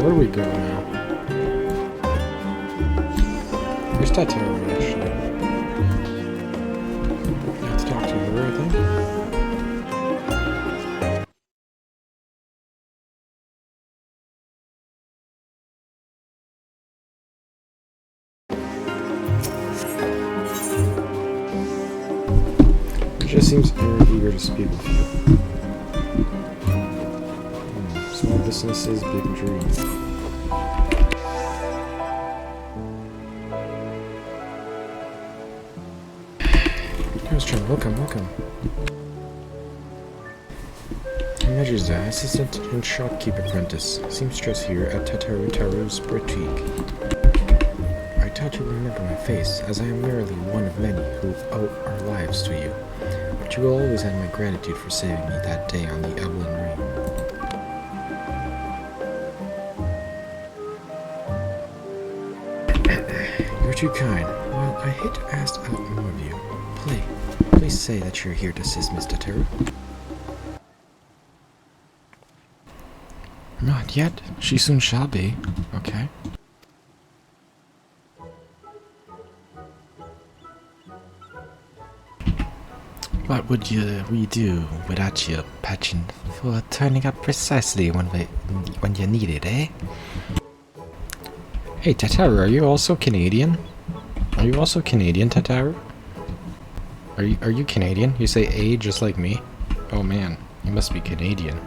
where do we go now? Where's Tattoo, actually? I have to talk to her, I think. She just seems very eager to speak with you. Small businesses, big dreams. Welcome. Medusa, assistant and shopkeep apprentice, seamstress here at Taru's boutique. I doubt you remember my face, as I am merely one of many who owe our lives to you. But you will always have my gratitude for saving me that day on the Evelyn Ring. You're too kind. Well, I hate to ask out more of you. Please say that you're here to assist Miss Taru. Not yet. She soon shall be. Okay. What would we do without your passion for turning up precisely when you need it, eh? Hey, Tataru, are you also Canadian? Are you also Canadian, Tataru? Are you Canadian? You say A just like me? Oh man, you must be Canadian.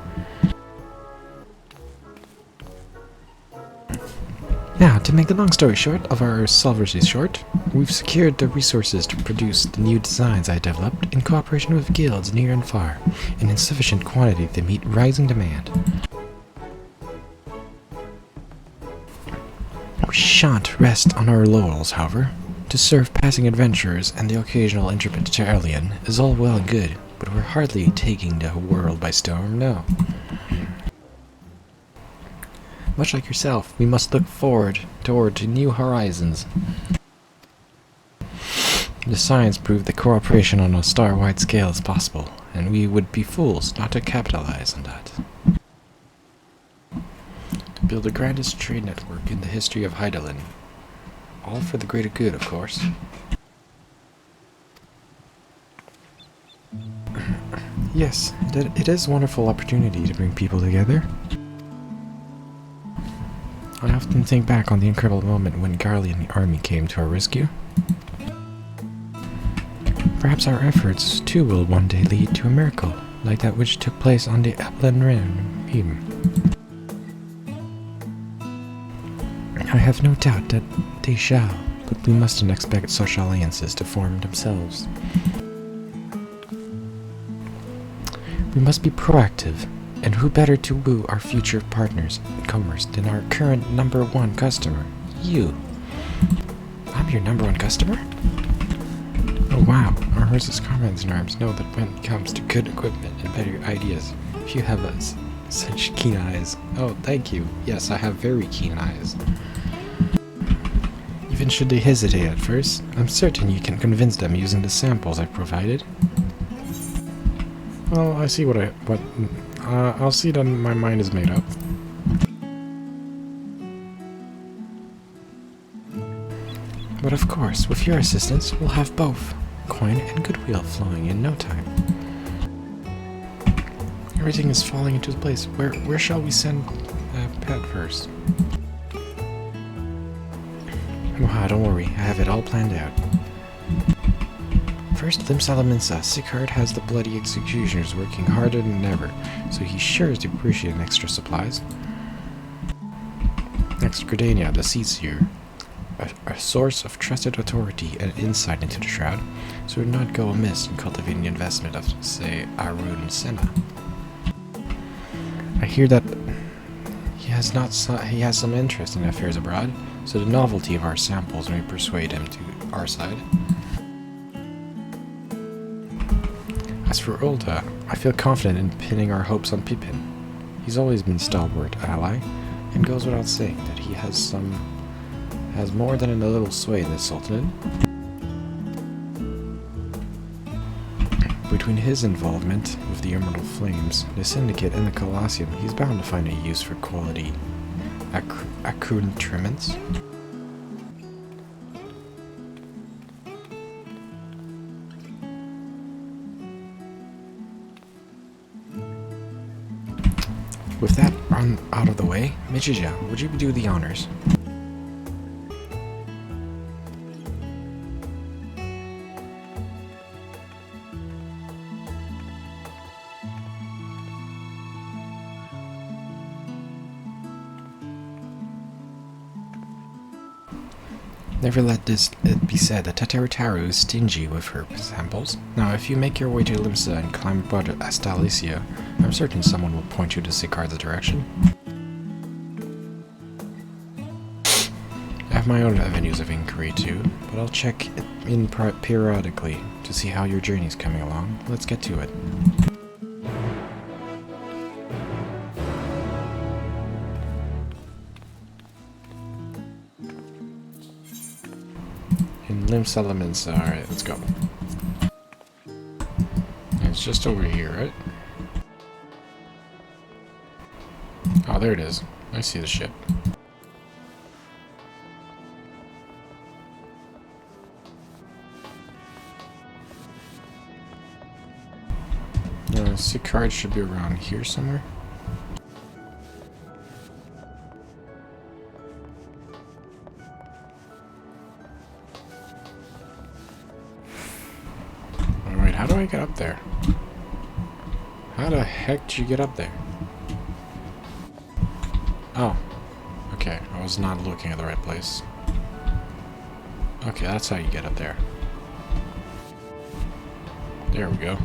Now, to make the long story short of our solvercy short, we've secured the resources to produce the new designs I developed in cooperation with guilds near and far, and in sufficient quantity to meet rising demand. We shan't rest on our laurels, however. To serve passing adventurers and the occasional intrepid alien is all well and good, but we're hardly taking the world by storm, no. Much like yourself, we must look forward toward new horizons. The science proved that cooperation on a star-wide scale is possible, and we would be fools not to capitalize on that. To build the grandest trade network in the history of Heidelin. All for the greater good, of course. Yes, it is a wonderful opportunity to bring people together. I often think back on the incredible moment when Garlean army came to our rescue. Perhaps our efforts, too, will one day lead to a miracle, like that which took place on the Evelyn Rim. I have no doubt that they shall, but we mustn't expect such alliances to form themselves. We must be proactive, and who better to woo our future partners in commerce than our current #1 customer, you. I'm your #1 customer? Oh wow, our horses, comrades in arms know that when it comes to good equipment and better ideas, you have such keen eyes. Oh, thank you. Yes, I have very keen eyes. Even should they hesitate at first, I'm certain you can convince them using the samples I've provided. Well, I see I'll see that my mind is made up. But of course, with your assistance, we'll have both coin and goodwill flowing in no time. Everything is falling into place. Where shall we send Pat first? Oh, don't worry, I have it all planned out. First, Lim Salaminsa, Sicard has the bloody executioners working harder than ever, so he's sure to appreciate extra supplies. Next, Gradania, the Seaseer, a source of trusted authority and insight into the Shroud, so it would not go amiss in cultivating the investment of, say, Arun Senna. I hear that he has some interest in affairs abroad, so the novelty of our samples may persuade him to our side. As for Ulta, I feel confident in pinning our hopes on Pippin. He's always been a stalwart ally, and goes without saying that he has more than a little sway in the Sultanate. Between his involvement with the Emerald Flames, the Syndicate, and the Colosseum, he's bound to find a use for quality accoutrements. With that out of the way, Mijija, would you do the honors? Never let it be said that Tatarutaru is stingy with her samples. Now, if you make your way to Limsa and climb aboard Astalicia, I'm certain someone will point you to Sikar's direction. I have my own avenues of inquiry too, but I'll check in periodically to see how your journey's coming along. Let's get to it. In Limsa Limsa, alright, let's go. It's just over here, right? Oh, there it is. I see the ship. Sikard should be around here somewhere. Alright, how do I get up there? How the heck did you get up there? Oh. Okay, I was not looking at the right place. Okay, that's how you get up there. There we go.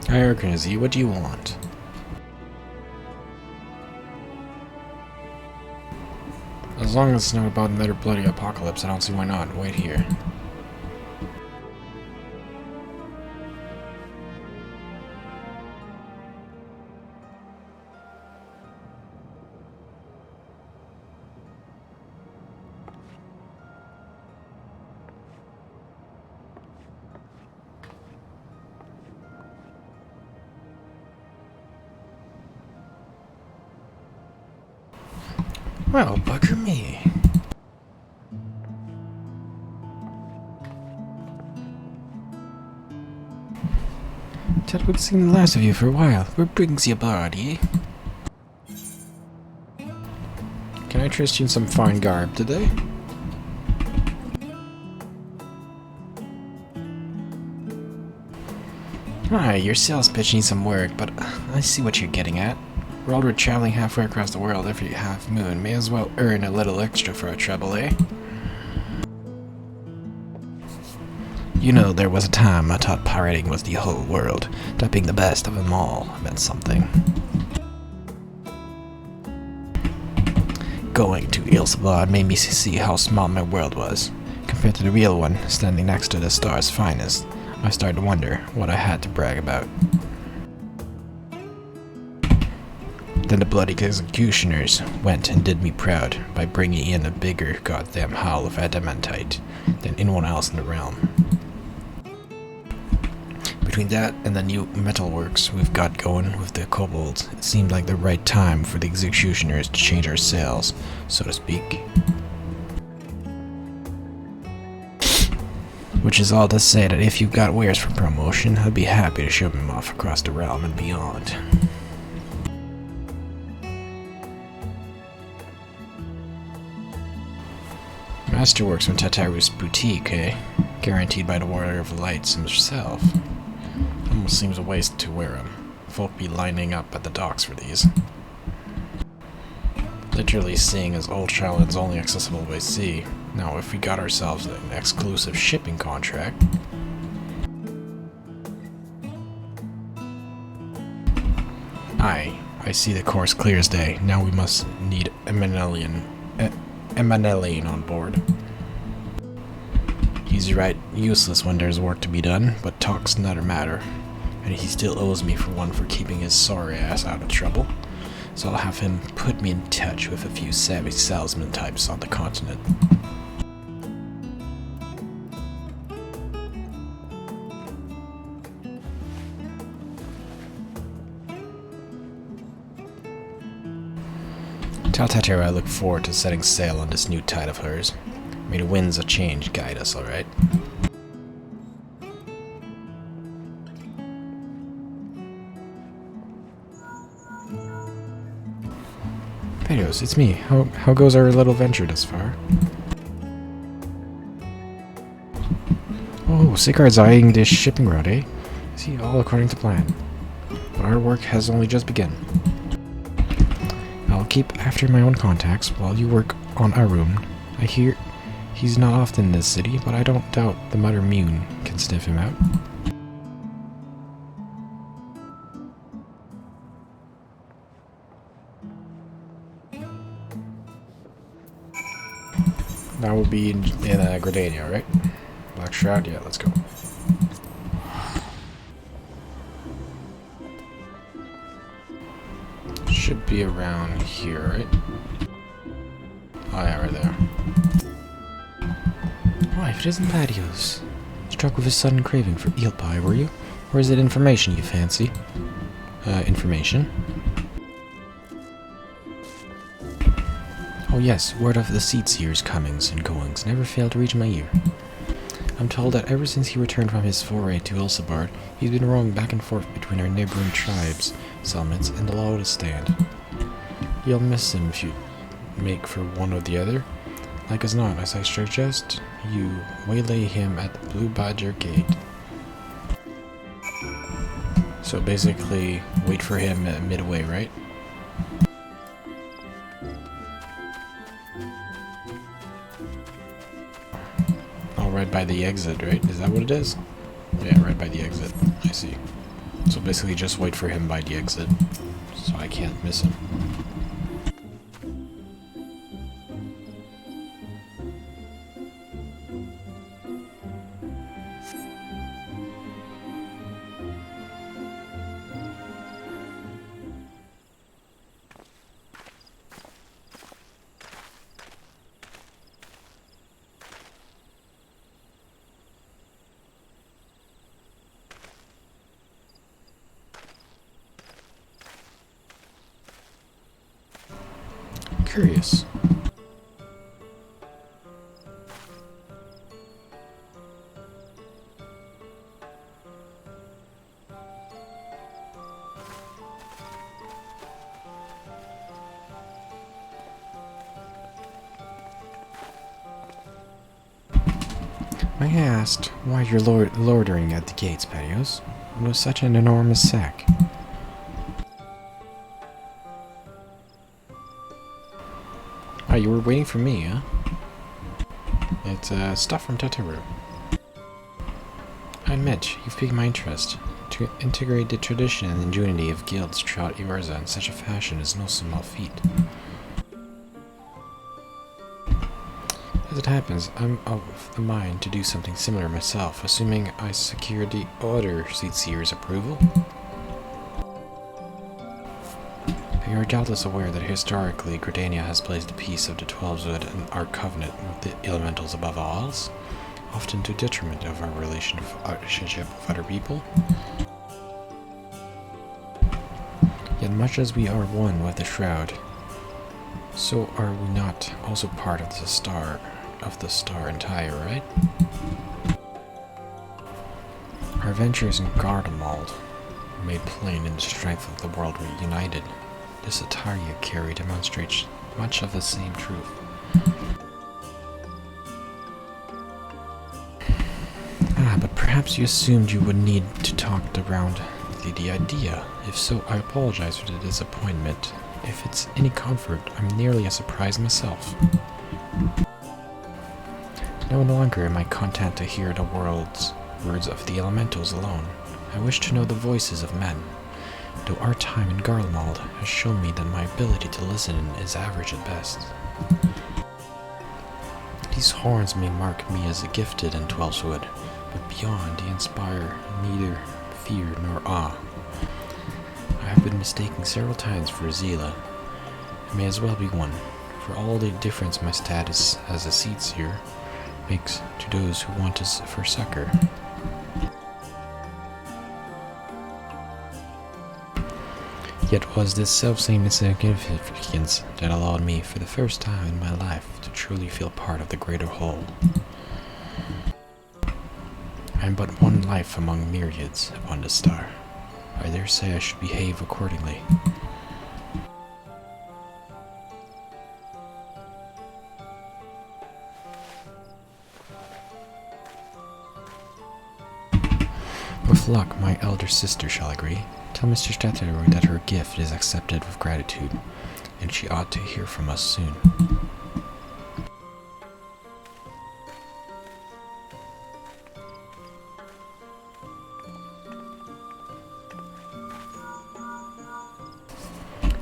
Hi, Arkanzi, what do you want? As long as it's not about another bloody apocalypse, I don't see why not. Wait here. Well, bugger me. That would seem the last of you for a while. Where brings you aboard, eh? Can I trust you in some fine garb today? Hi, your sales pitch needs some work, but I see what you're getting at. We're already traveling halfway across the world every half moon. May as well earn a little extra for our trouble, eh? You know, there was a time I thought pirating was the whole world. That being the best of them all meant something. Going to Ilsabad made me see how small my world was. Compared to the real one, standing next to the star's finest, I started to wonder what I had to brag about. Then the bloody executioners went and did me proud by bringing in a bigger goddamn haul of adamantite than anyone else in the realm. Between that and the new metalworks we've got going with the kobolds, it seemed like the right time for the executioners to change our sails, so to speak. Which is all to say that if you've got wares for promotion, I'd be happy to ship them off across the realm and beyond. Masterworks from Tataru's boutique, eh? Guaranteed by the Warrior of Lights himself. Almost seems a waste to wear them. Folk be lining up at the docks for these. Literally seeing as Old Charlotte's only accessible by sea. Now, if we got ourselves an exclusive shipping contract... I see the course clear as day. Now we must need Emanelian on board. He's right, useless when there's work to be done, but talk's another matter. And he still owes me for one for keeping his sorry ass out of trouble. So I'll have him put me in touch with a few savvy salesman types on the continent. Tell Tater I look forward to setting sail on this new tide of hers. May the winds of change guide us, alright? Pedios, it's me. How goes our little venture thus far? Oh, Sigurd's eyeing this shipping route, eh? See, all according to plan. But our work has only just begun. I'll keep after my own contacts while you work on Arun. I hear he's not often in this city, but I don't doubt the Mother Mune can sniff him out. That will be in Gridania, right? Black Shroud? Yeah, let's go. Should be around here, right? Oh yeah, right there. Why, if it isn't Thaddeus. Struck with a sudden craving for eel pie, were you? Or is it information you fancy? Information? Oh yes, word of the Seatseer's comings and goings never failed to reach my ear. I'm told that ever since he returned from his foray to Ilsabard, he's been roaming back and forth between our neighboring tribes, settlements, and the Lotus Stand. You'll miss him if you make for one or the other. Like as not, as I suggest, you waylay him at the Blue Badger Gate. So basically, wait for him at midway, right? Right by the exit, right? Is that what it is? Yeah, right by the exit. I see. So basically just wait for him by the exit, so I can't miss him. Curious. I asked why you're loitering at the gates, Pedios. It was such an enormous sack. Oh, you were waiting for me, huh? It's stuff from Tataru. I admit, you've piqued my interest. To integrate the tradition and ingenuity of guilds throughout Eorza in such a fashion is no small feat. As it happens, I'm of the mind to do something similar myself, assuming I secure the other Seatseer's approval. You are doubtless aware that historically Gridania has placed the peace of the 12-Wood and our covenant with the elementals above all else, often to detriment of our relationship with other people. Yet much as we are one with the Shroud, so are we not also part of the star entire, right? Our ventures in Garlemald made plain in the strength of the world we united. This attire you carry demonstrates much of the same truth. But perhaps you assumed you would need to talk around the idea. If so, I apologize for the disappointment. If it's any comfort, I'm nearly as surprised myself. No longer am I content to hear the words of the elementals alone. I wish to know the voices of men. Though our time in Garlemald has shown me that my ability to listen is average at best. These horns may mark me as a gifted in 12-Wood, but beyond they inspire neither fear nor awe. I have been mistaken several times for Zila. It may as well be one, for all the difference my status as a Seatseer makes to those who want us for succor. Yet was this self-same insignificance that allowed me, for the first time in my life, to truly feel part of the greater whole. I am but one life among myriads upon the star. I dare say I should behave accordingly. With luck, my elder sister shall agree. Tell Mr. Cactuar that her gift is accepted with gratitude, and she ought to hear from us soon.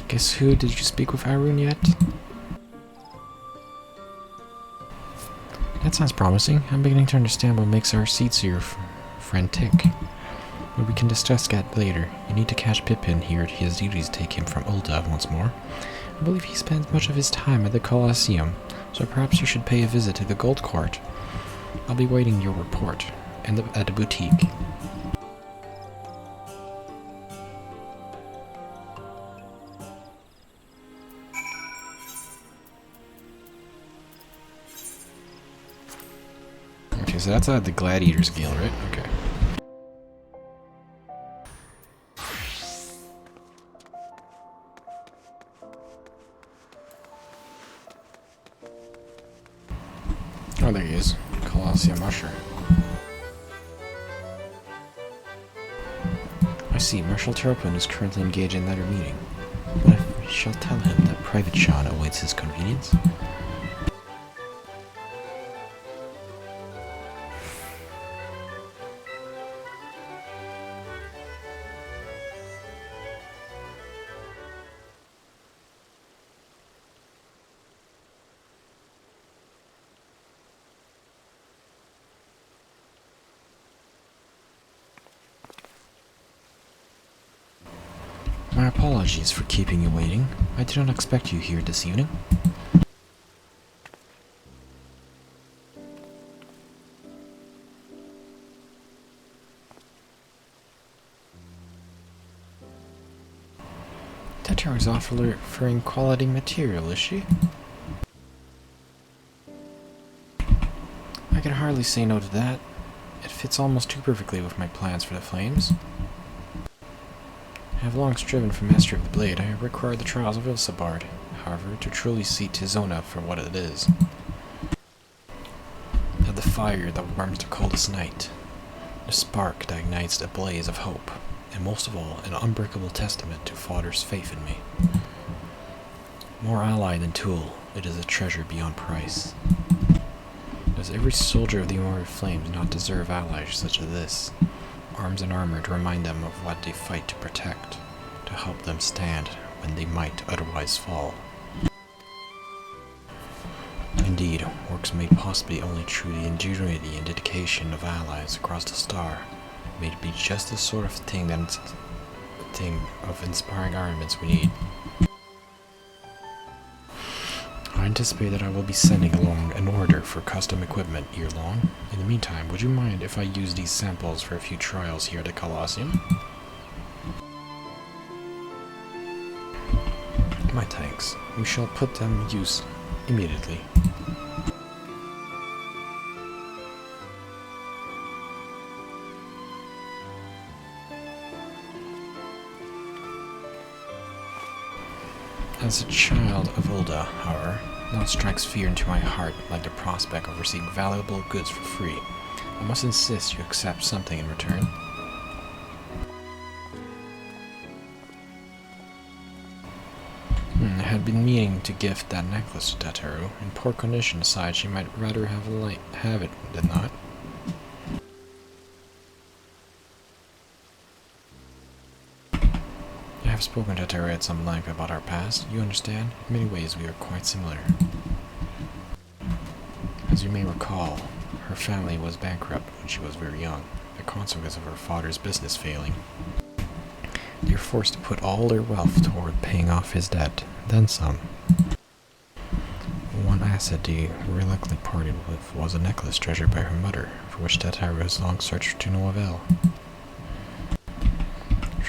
Guess who? Did you speak with Arun yet? That sounds promising. I'm beginning to understand what makes our seetsier friend tick. But we can discuss that later. You need to catch Pippin here. His duties take him from Ulda once more. I believe he spends much of his time at the Colosseum, so perhaps you should pay a visit to the Gold Court. I'll be waiting your report at the boutique. Okay, so that's the Gladiators Guild, right? Okay. Oh, there he is. Colosseum Usher. I see. Marshal Turpin is currently engaged in another meeting. But I shall tell him that Private Sean awaits his convenience. My apologies for keeping you waiting. I did not expect you here this evening. Cactuar is offering quality material, is she? I can hardly say no to that. It fits almost too perfectly with my plans for the flames. I have long striven for mastery of the blade. I have required the trials of Ilsabard, however, to truly see Tizona for what it is. Of the fire that warms the coldest night, the spark that ignites the blaze of hope, and most of all, an unbreakable testament to Father's faith in me. More ally than tool, it is a treasure beyond price. Does every soldier of the Immortal Flames not deserve allies such as this? Arms and armor to remind them of what they fight to protect, to help them stand when they might otherwise fall. Indeed, works made possible only through the ingenuity and dedication of allies across the star may be just the sort of thing of inspiring armaments we need. I anticipate that I will be sending along an order for custom equipment ere long. In the meantime, would you mind if I use these samples for a few trials here at the Colosseum? My thanks. We shall put them to use immediately. As a child of Ulda, however, now strikes fear into my heart like the prospect of receiving valuable goods for free. I must insist you accept something in return. I had been meaning to gift that necklace to Tataru. In poor condition aside, she might rather have it than not. I have spoken to Tataru at some length about our past. You understand? In many ways we are quite similar. As you may recall, her family was bankrupt when she was very young, the consequence of her father's business failing. They were forced to put all their wealth toward paying off his debt, then some. One asset they reluctantly parted with was a necklace treasured by her mother, for which Tataru has long searched to no avail.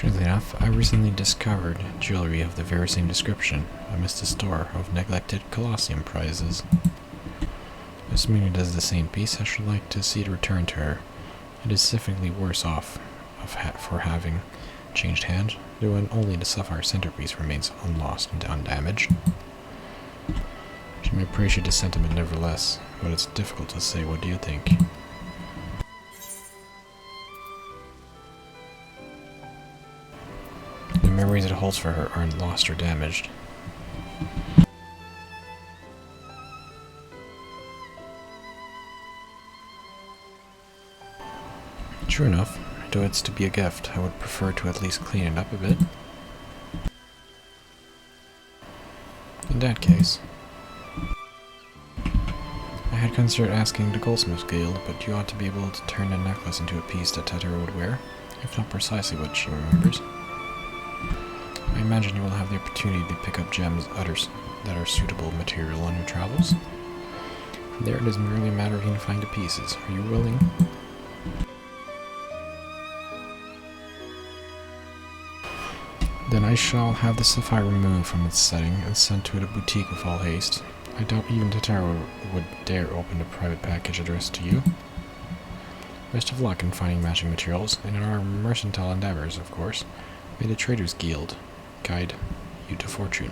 Strangely enough, I recently discovered jewelry of the very same description amidst a store of neglected Colosseum prizes. Assuming it is the same piece, I should like to see it returned to her. It is significantly worse off for having changed hand, though only the sapphire centerpiece remains unlost and undamaged. She may appreciate the sentiment nevertheless, but it's difficult to say. What do you think? The memories it holds for her aren't lost or damaged. True enough, though it's to be a gift, I would prefer to at least clean it up a bit. In that case, I had considered asking the Goldsmiths Guild, but you ought to be able to turn the necklace into a piece that Aether would wear, if not precisely what she remembers. I imagine you will have the opportunity to pick up gems others that are suitable material on your travels. From there, it is merely a matter of unifying the pieces. Are you willing? Then I shall have the sapphire removed from its setting and sent to the boutique with all haste. I doubt even Cactuar would dare open the private package addressed to you. Best of luck in finding matching materials, and in our mercantile endeavors, of course. May the Traders Guild guide you to fortune.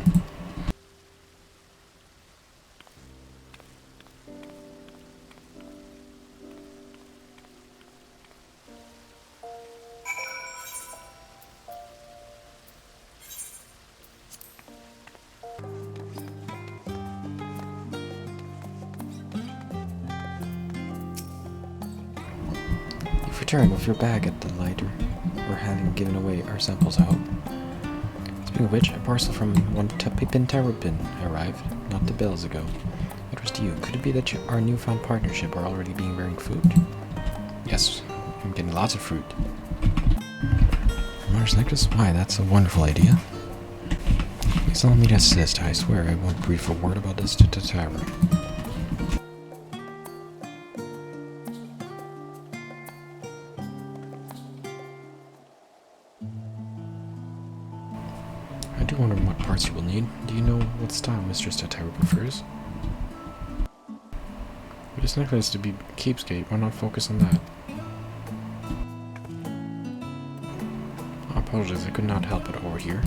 You've returned with your bag at the lighter, or having given away our samples, I hope. Speaking of which, a parcel from one Tarupin arrived, not the bells ago. It was to you. Could it be that our newfound partnership are already bearing fruit? Yes, I'm getting lots of fruit. Mars necklace? Why, that's a wonderful idea. Please allow me to assist. I swear I won't breathe a word about this to Cactuar. I do wonder what parts you will need. Do you know what style Mistress Cactuar prefers? With this necklace to be keepsake, why not focus on that? I apologize, I could not help it over here.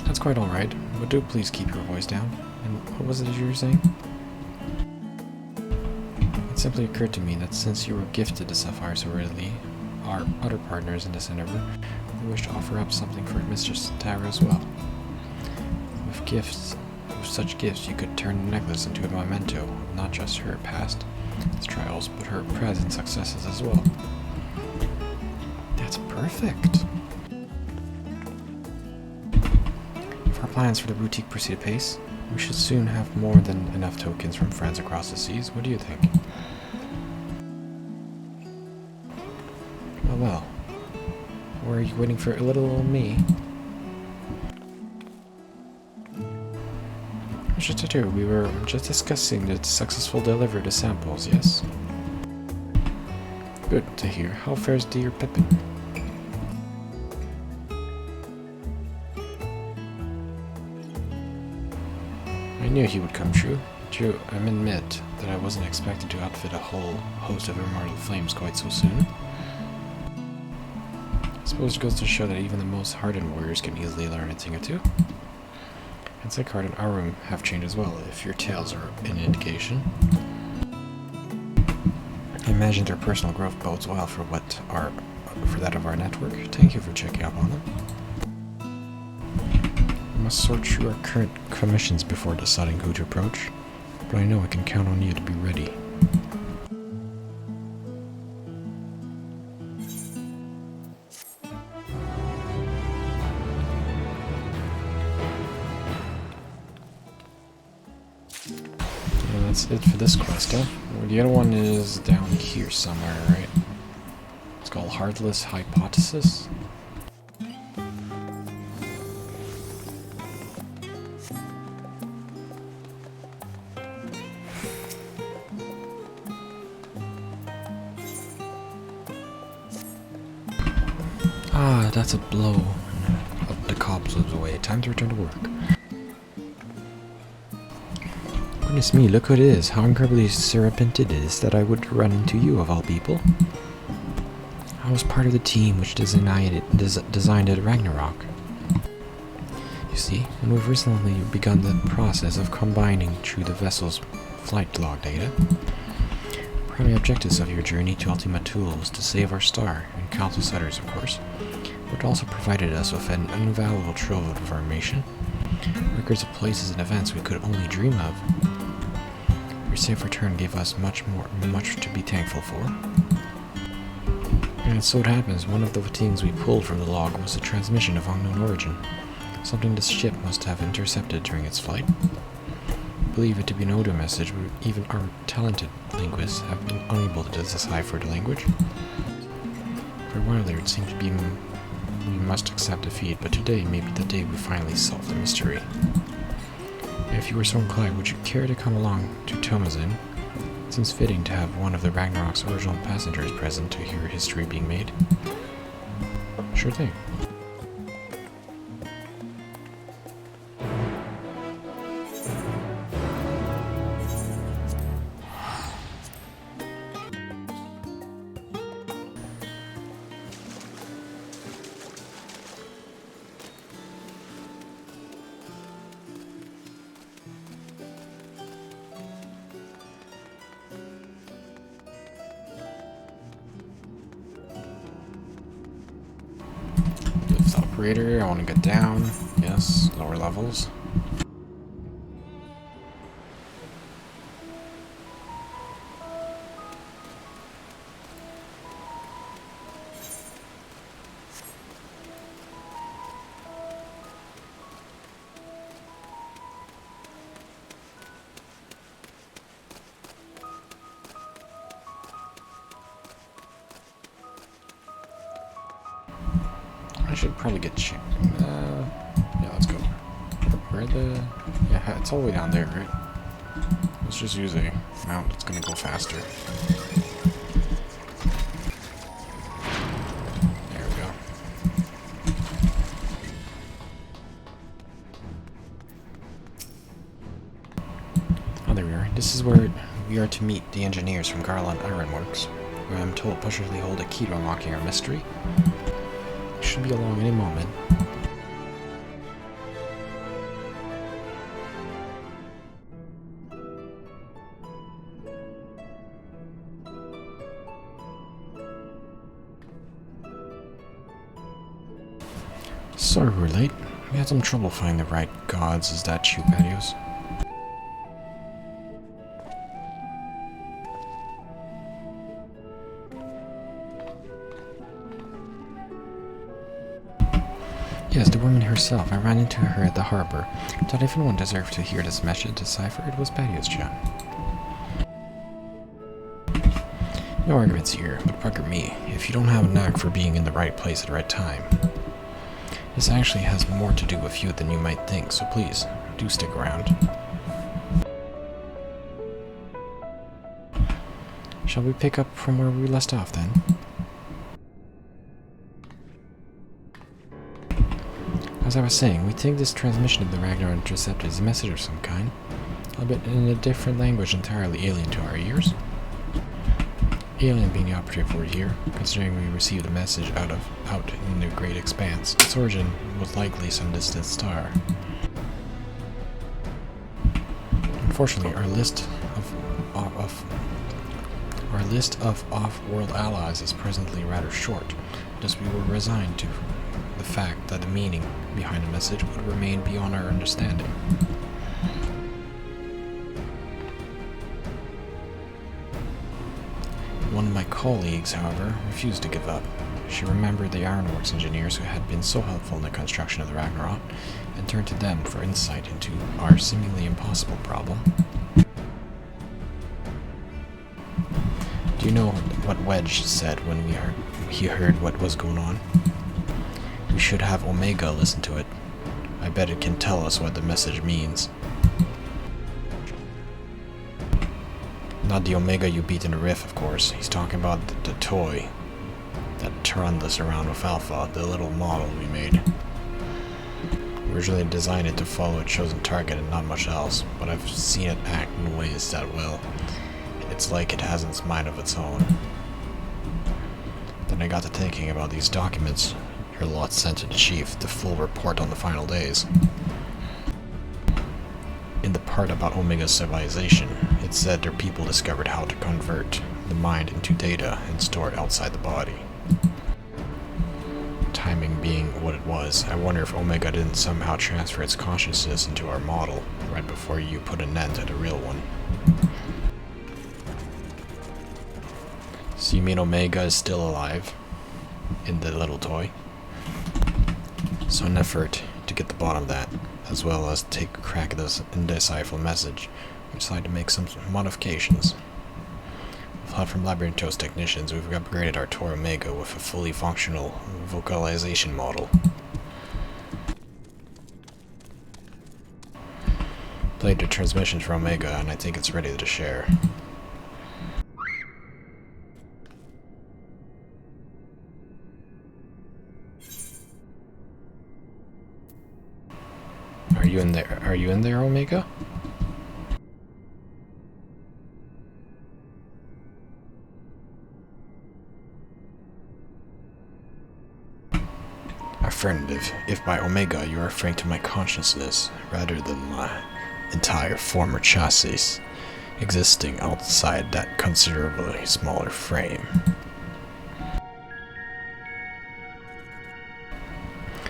That's quite alright, but do please keep your voice down. And what was it you were saying? It simply occurred to me that since you were gifted the sapphire so readily, our other partners in this endeavor, we wish to offer up something for Mistress Cactuar as well. With such gifts, you could turn the necklace into a memento of not just her past trials, but her present successes as well. That's perfect! If our plans for the boutique proceed apace, we should soon have more than enough tokens from friends across the seas. What do you think? Well, were you waiting for a little old me? Just to do, we were just discussing the successful delivery of the samples, yes? Good to hear. How fares dear Pippin? I knew he would come true. True, I admit that I wasn't expected to outfit a whole host of immortal flames quite so soon. I suppose it goes to show that even the most hardened warriors can easily learn a thing or two. And Sacred and our room have changed as well, if your tales are an indication. I imagine their personal growth bodes well for that of our network. Thank you for checking up on them. I must sort through our current commissions before deciding who to approach, but I know I can count on you to be ready. That's it for this quest, huh? Well, the other one is down here somewhere, right? It's called Heartless Hypothesis. Ah, that's a blow. The cobwebs away. Time to return to work. Goodness me, look who it is. How incredibly serpentine it is that I would run into you, of all people. I was part of the team which designed it Ragnarok. You see, and we've recently begun the process of combining through the vessel's flight log data. Primary objectives of your journey to Ultima Thule was to save our star, and countless others, of course, but also provided us with an invaluable trove of information, records of places and events we could only dream of. Your safe return gave us much to be thankful for. And so it happens, one of the things we pulled from the log was a transmission of unknown origin, something this ship must have intercepted during its flight. I believe it to be an audio message, but even our talented linguists have been unable to decipher the language. For a while there, it seemed to be we must accept defeat, but today may be the day we finally solve the mystery. If you were so inclined, would you care to come along to Tomazin? It seems fitting to have one of the Ragnarok's original passengers present to hear history being made. Sure thing. Operator, I want to get down. Yes, lower levels. I should probably get checked. Yeah, let's go. Where the... Yeah, it's all the way down there, right? Let's just use a mount that's gonna go faster. There we go. Oh, there we are. This is where we are to meet the engineers from Garland Ironworks, who I'm told partially hold a key to unlocking our mystery. Should be along any moment. Sorry we're late. We had some trouble finding the right gods' statue patios. Yes, the woman herself. I ran into her at the harbor. Thought if anyone deserved to hear this message deciphered, it was Patio's John. No arguments here, but bugger me, if you don't have a knack for being in the right place at the right time. This actually has more to do with you than you might think, so please, do stick around. Shall we pick up from where we left off then? As I was saying, we think this transmission of the Ragnar intercepted is a message of some kind, albeit in a different language entirely alien to our ears. Alien being the operative word here, considering we received a message out in the great expanse. Its origin was likely some distant star. Unfortunately, our list of off-world allies is presently rather short, thus we were resigned to the fact that the meaning behind the message would remain beyond our understanding. One of my colleagues, however, refused to give up. She remembered the ironworks engineers who had been so helpful in the construction of the Ragnarok, and turned to them for insight into our seemingly impossible problem. Do you know what Wedge said when he heard what was going on? We should have Omega listen to it. I bet it can tell us what the message means. Not the Omega you beat in the riff, of course. He's talking about the toy. that turned this around with Alpha, the little model we made. Originally designed it to follow a chosen target and not much else, but I've seen it act in ways that will. It's like it has its mind of its own. Then I got to thinking about these documents your lot sent to the chief, the full report on the final days. In the part about Omega's civilization, it said their people discovered how to convert the mind into data and store it outside the body. Timing being what it was, I wonder if Omega didn't somehow transfer its consciousness into our model right before you put an end to the real one. So you mean Omega is still alive? In the little toy? So in an effort to get the bottom of that, as well as take a crack at this indecipherable message, we decided to make some modifications. With help from Labyrinthos technicians, we've upgraded our Tor Omega with a fully functional vocalization model. Played the transmissions for Omega, and I think it's ready to share. Are you in there, Omega? Affirmative. If by Omega you are referring to my consciousness, rather than my entire former chassis, existing outside that considerably smaller frame.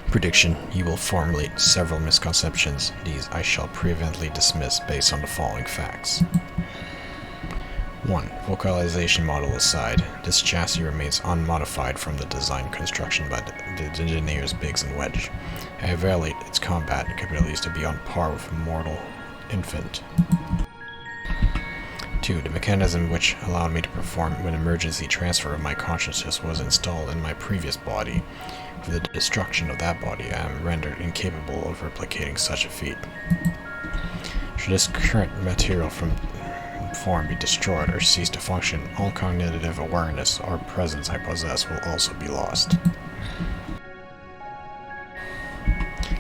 Prediction: you will formulate several misconceptions. These I shall prevently dismiss based on the following facts. 1. Vocalization model aside, this chassis remains unmodified from the design construction by the engineers Biggs and Wedge. I evaluate its combat capabilities to be on par with a mortal infant. 2. The mechanism which allowed me to perform an emergency transfer of my consciousness was installed in my previous body. With the destruction of that body, I am rendered incapable of replicating such a feat. Should this current material from form be destroyed or cease to function, all cognitive awareness or presence I possess will also be lost.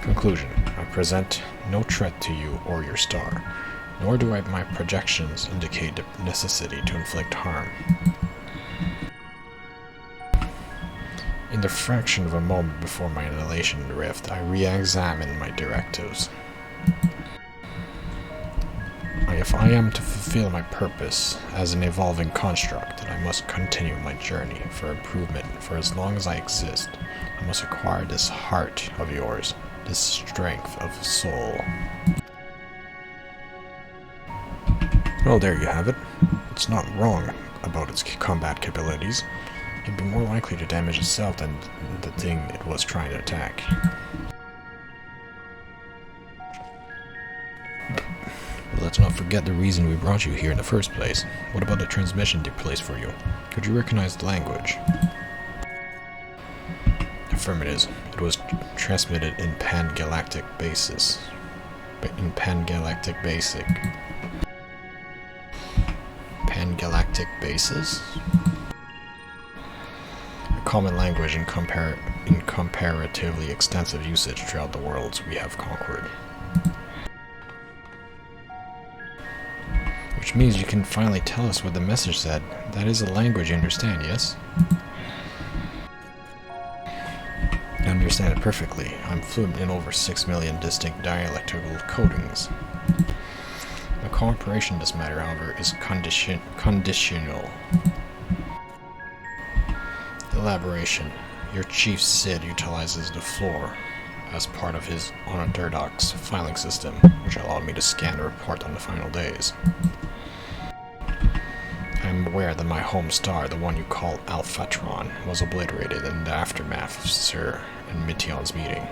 Conclusion: I present no threat to you or your star, nor do my projections indicate the necessity to inflict harm. In the fraction of a moment before my annihilation in the rift, I re-examine my directives. If I am to fulfill my purpose as an evolving construct, then I must continue my journey for improvement. For as long as I exist, I must acquire this heart of yours, this strength of soul. Well, there you have it. It's not wrong about its combat capabilities. It'd be more likely to damage itself than the thing it was trying to attack. But let's not forget the reason we brought you here in the first place. What about the transmission took place for you? Could you recognize the language? Affirmative. It was transmitted in pan-galactic basis. In pan-galactic basic. Pan-galactic basis? A common language in comparatively extensive usage throughout the worlds we have conquered. Which means you can finally tell us what the message said. That is a language you understand, yes? I understand it perfectly. I'm fluent in over 6 million distinct dialectical codings. My cooperation in this matter, however, is conditional. Elaboration. Your chief Sid utilizes the floor as part of his unorthodox filing system, which allowed me to scan the report on the final days. I am aware that my home star, the one you call Alphatron, was obliterated in the aftermath of Sir and Mition's meeting.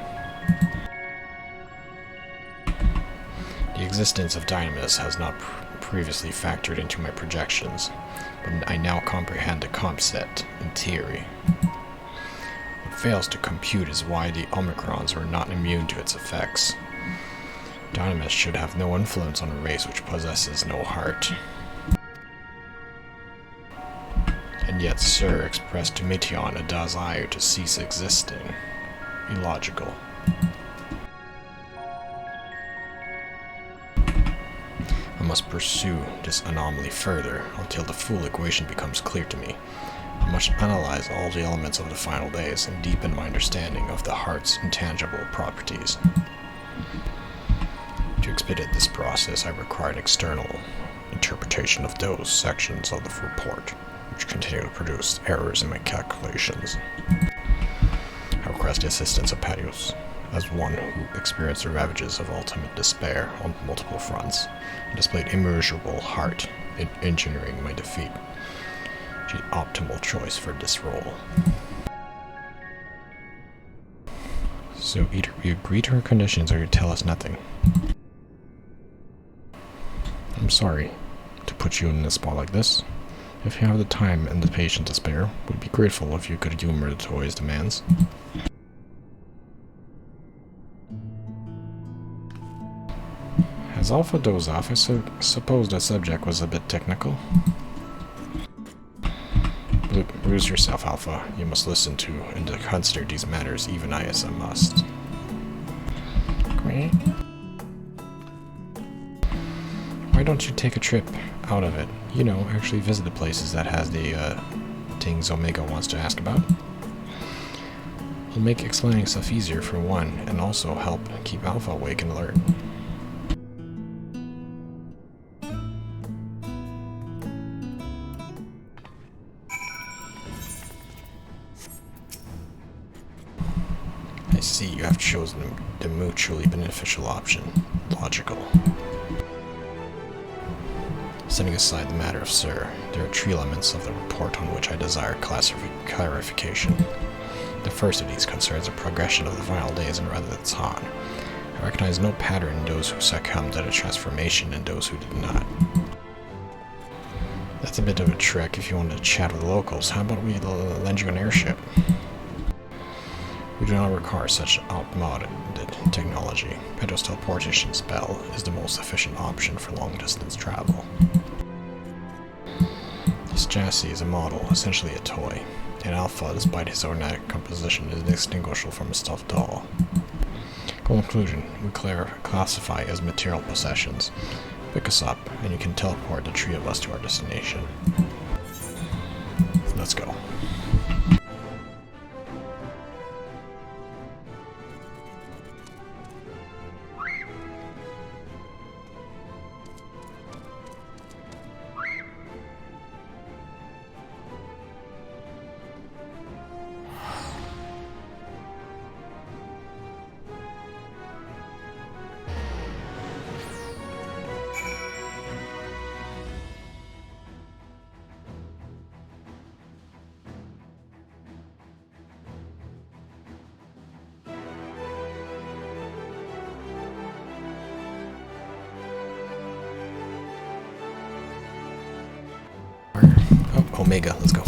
The existence of Dynamis has not previously factored into my projections, but I now comprehend the concept in theory. What fails to compute is why the Omicrons were not immune to its effects. Dynamis should have no influence on a race which possesses no heart. and yet Sir expressed to Meteon a desire to cease existing. Illogical. I must pursue this anomaly further until the full equation becomes clear to me. I must analyze all the elements of the final days and deepen my understanding of the heart's intangible properties. To expedite this process, I require an external interpretation of those sections of the report which continue to produce errors in my calculations. I request the assistance of Patios, as one who experienced the ravages of ultimate despair on multiple fronts, and displayed immeasurable heart in engineering my defeat. She's the optimal choice for this role. So either we agree to her conditions or you tell us nothing. I'm sorry to put you in a spot like this. If you have the time and the patience to spare, we'd be grateful if you could humor the toy's demands. As Alpha dozed off, I suppose the subject was a bit technical. Lose yourself, Alpha. You must listen to and to consider these matters, even I as I must. Great. Why don't you take a trip out of it? You know, actually visit the places that has the things Omega wants to ask about. It'll make explaining stuff easier for one, and also help keep Alpha awake and alert. I see you have chosen the mutually beneficial option. Logical. Setting aside the matter of Sir, there are 3 elements of the report on which I desire clarification. The first of these concerns the progression of the final days in Rathathon. I recognize no pattern in those who succumbed to the transformation and those who did not. That's a bit of a trick if you want to chat with the locals. How about we lend you an airship? We do not require such outmoded technology. Pedro's teleportation spell is the most efficient option for long-distance travel. This chassis is a model, essentially a toy, and Alpha, despite his ornate composition, is indistinguishable from a stuffed doll. Conclusion, we classify as material possessions. Pick us up, and you can teleport the 3 of us to our destination. Let's go. Omega, let's go.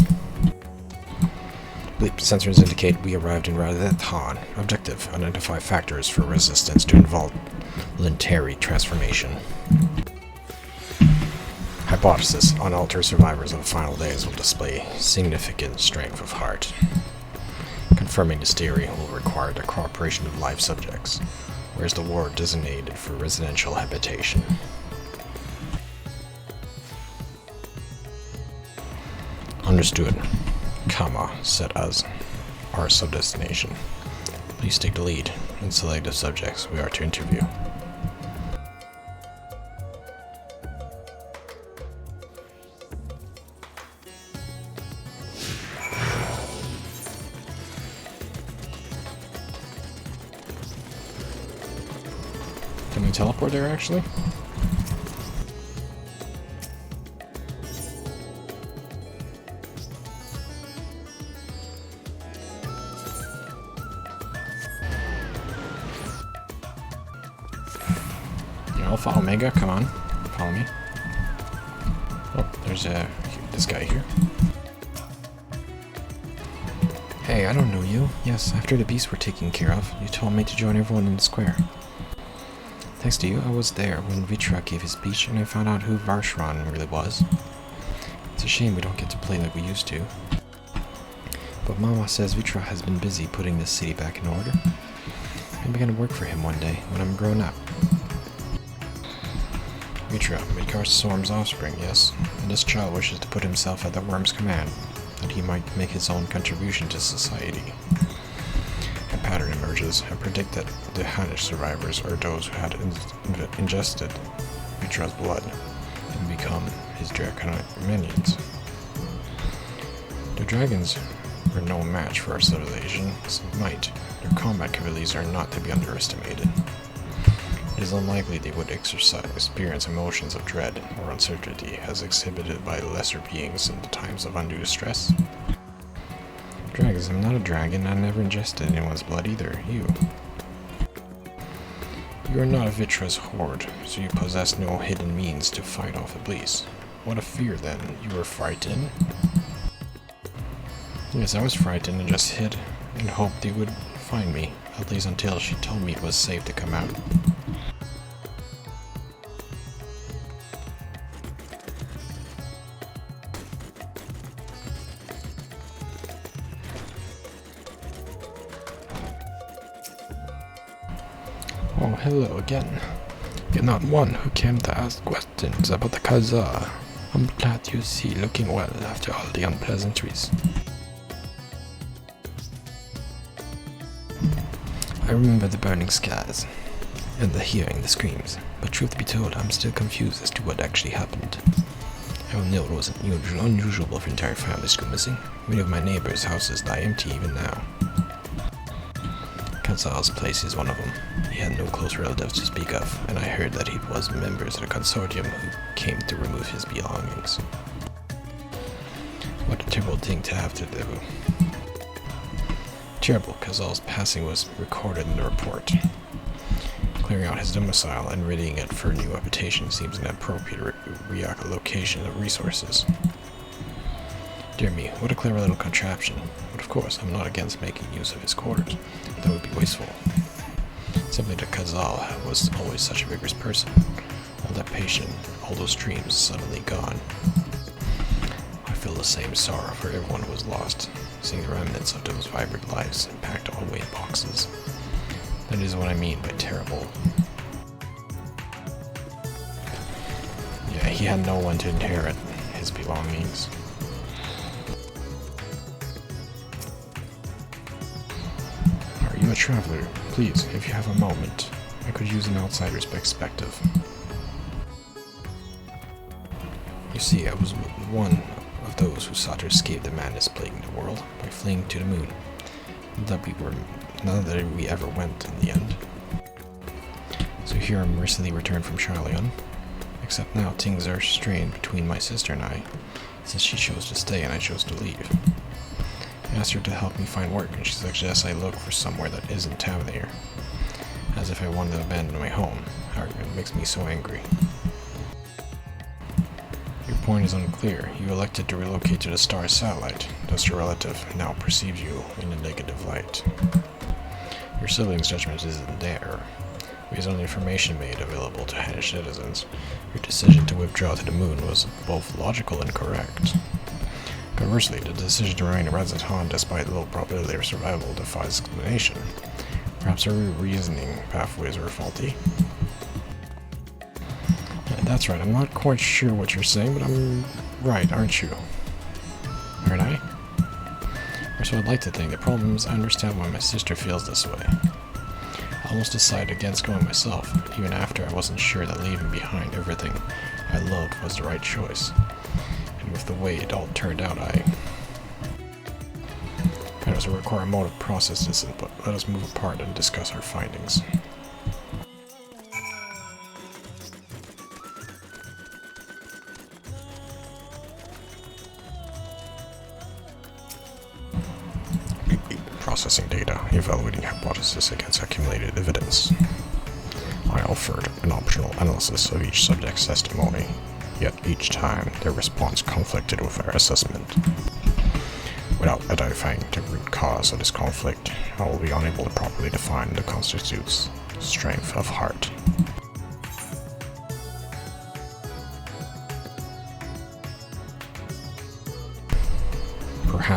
Bleep sensors indicate we arrived in Rathathon. Objective, identify factors for resistance to involuntary transformation. Hypothesis, unaltered survivors of the final days will display significant strength of heart. Confirming this theory will require the cooperation of live subjects. Where's the ward designated for residential habitation? Understood. Comma, set as our sub-destination. Please take the lead and select the subjects we are to interview. Can we teleport there actually? Alpha, Omega, come on. Follow me. Oh, there's this guy here. Hey, I don't know you. Yes, after the beasts were taken care of, you told me to join everyone in the square. Thanks to you, I was there when Vitra gave his speech and I found out who Varshran really was. It's a shame we don't get to play like we used to. But Mama says Vitra has been busy putting this city back in order. I'm gonna work for him one day when I'm grown up. Vitra, Midgard Storm's offspring, yes, and this child wishes to put himself at the worm's command, that he might make his own contribution to society. A pattern emerges. I predict that the Hanish survivors are those who had ingested Vitra's blood and become his draconic minions. The dragons were no match for our civilization's might. Their combat capabilities are not to be underestimated. It is unlikely they would experience emotions of dread or uncertainty as exhibited by lesser beings in the times of undue stress. Dragons, I'm not a dragon. I never ingested anyone's blood either. You are not a Vitra's horde, so you possess no hidden means to fight off Iblis. What a fear, then. You were frightened? Yes, I was frightened and just hid and hoped they would find me, at least until she told me it was safe to come out. Oh, hello again. You're not one who came to ask questions about the Cactuar. I'm glad you see looking well after all the unpleasantries. I remember the burning skies, and the hearing the screams, but truth be told, I'm still confused as to what actually happened. I will know it wasn't unusual for entire families to go missing. Many of my neighbors' houses lie empty even now. Cactuar's place is one of them. He had no close relatives to speak of, and I heard that it was members of the consortium who came to remove his belongings. What a terrible thing to have to do. Terrible, Cactuar's passing was recorded in the report. Clearing out his domicile and readying it for a new habitation seems an appropriate reallocation of resources. Dear me, what a clever little contraption. But of course, I'm not against making use of his quarters. That would be wasteful. Simply that Cactuar was always such a vigorous person. All that patience, all those dreams suddenly gone. I feel the same sorrow for everyone who was lost, seeing the remnants of those vibrant lives packed all away in boxes. That is what I mean by terrible. Yeah, he had no one to inherit his belongings. Are you a traveler? Please, if you have a moment, I could use an outsider's perspective. You see, I was one of those who sought to escape the madness plaguing the world by fleeing to the moon. Not that we ever went in the end. So here I'm recently returned from Charlion. Except now things are strained between my sister and I, since she chose to stay and I chose to leave. I asked her to help me find work, and she suggests I look for somewhere that isn't town here. As if I wanted to abandon my home. However, it makes me so angry. Your point is unclear. You elected to relocate to the star's satellite, thus your relative now perceives you in a negative light. Your sibling's judgment isn't there. Based on the information made available to Hanish citizens, your decision to withdraw to the moon was both logical and correct. Conversely, the decision to remain a resident despite low probability of survival defies explanation. Perhaps our reasoning pathways were faulty? Yeah, that's right, I'm not quite sure what you're saying, but I'm right, aren't you? Aren't I? Or so I'd like to think. The problem is I understand why my sister feels this way. I almost decided against going myself, even after I wasn't sure that leaving behind everything I loved was the right choice. And with the way it all turned out, It does require a mode to process this input. Let us move apart and discuss our findings. Processing data, evaluating hypothesis against accumulated evidence. I offered an optional analysis of each subject's testimony, yet each time their response conflicted with our assessment. Without identifying the root cause of this conflict, I will be unable to properly define the constitutes strength of heart.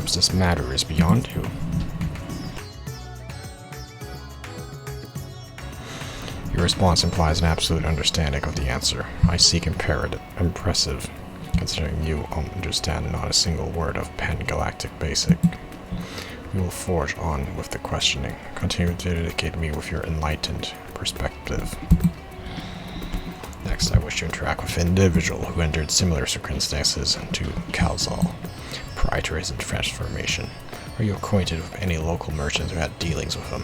Perhaps this matter is beyond you. Your response implies an absolute understanding of the answer. I seek impressive, considering you understand not a single word of Pan-Galactic Basic. We will forge on with the questioning. Continue to dedicate me with your enlightened perspective. Next, I wish to interact with an individual who entered similar circumstances to Calzal prior to his transformation. Are you acquainted with any local merchants who had dealings with him?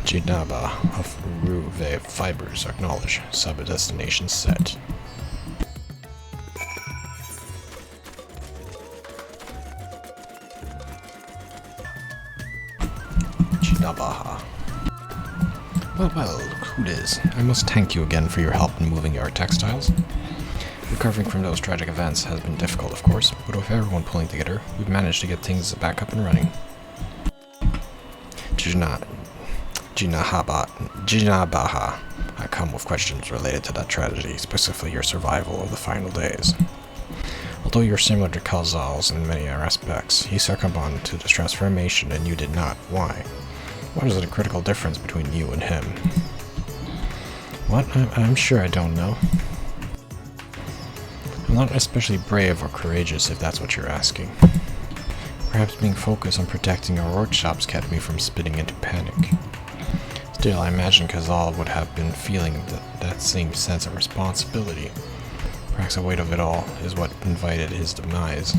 Jinaba of Ruve Fibers acknowledge. Sub-destination set. Jinabaha. Well, who it is? I must thank you again for your help in moving our textiles. Recovering from those tragic events has been difficult, of course, but with everyone pulling together, we've managed to get things back up and running. Jinabaha. I come with questions related to that tragedy, specifically your survival of the final days. Although you're similar to Calzal's in many aspects, he succumbed to the transformation and you did not. Why? What is the critical difference between you and him? What? I'm sure I don't know. I'm not especially brave or courageous, if that's what you're asking. Perhaps being focused on protecting our workshops kept me from spitting into panic. Still, I imagine Calzal would have been feeling that same sense of responsibility. Perhaps the weight of it all is what invited his demise.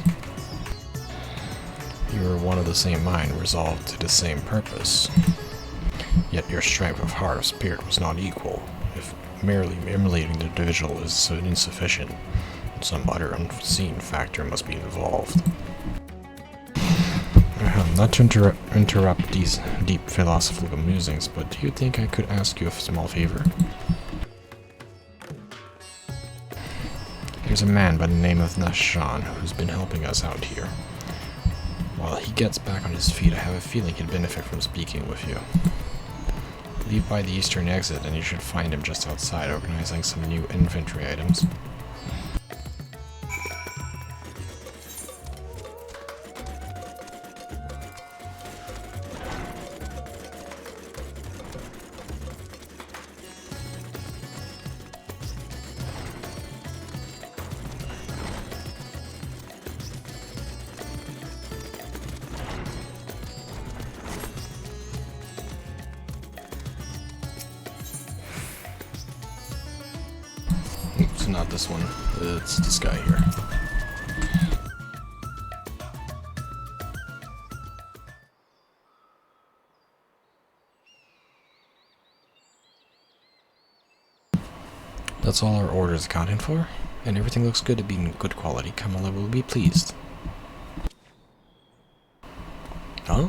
You were one of the same mind, resolved to the same purpose. Yet your strength of heart or spirit was not equal. If merely emulating the individual is insufficient, some other unseen factor must be involved. Not to interrupt these deep philosophical musings, but do you think I could ask you a small favor? There's a man by the name of Nashan who's been helping us out here. While he gets back on his feet, I have a feeling he'd benefit from speaking with you. Leave by the eastern exit and you should find him just outside organizing some new infantry items. It's not this one, it's this guy here. That's all our orders accounted for, and everything looks good to be in good quality. Kamala will be pleased. Huh?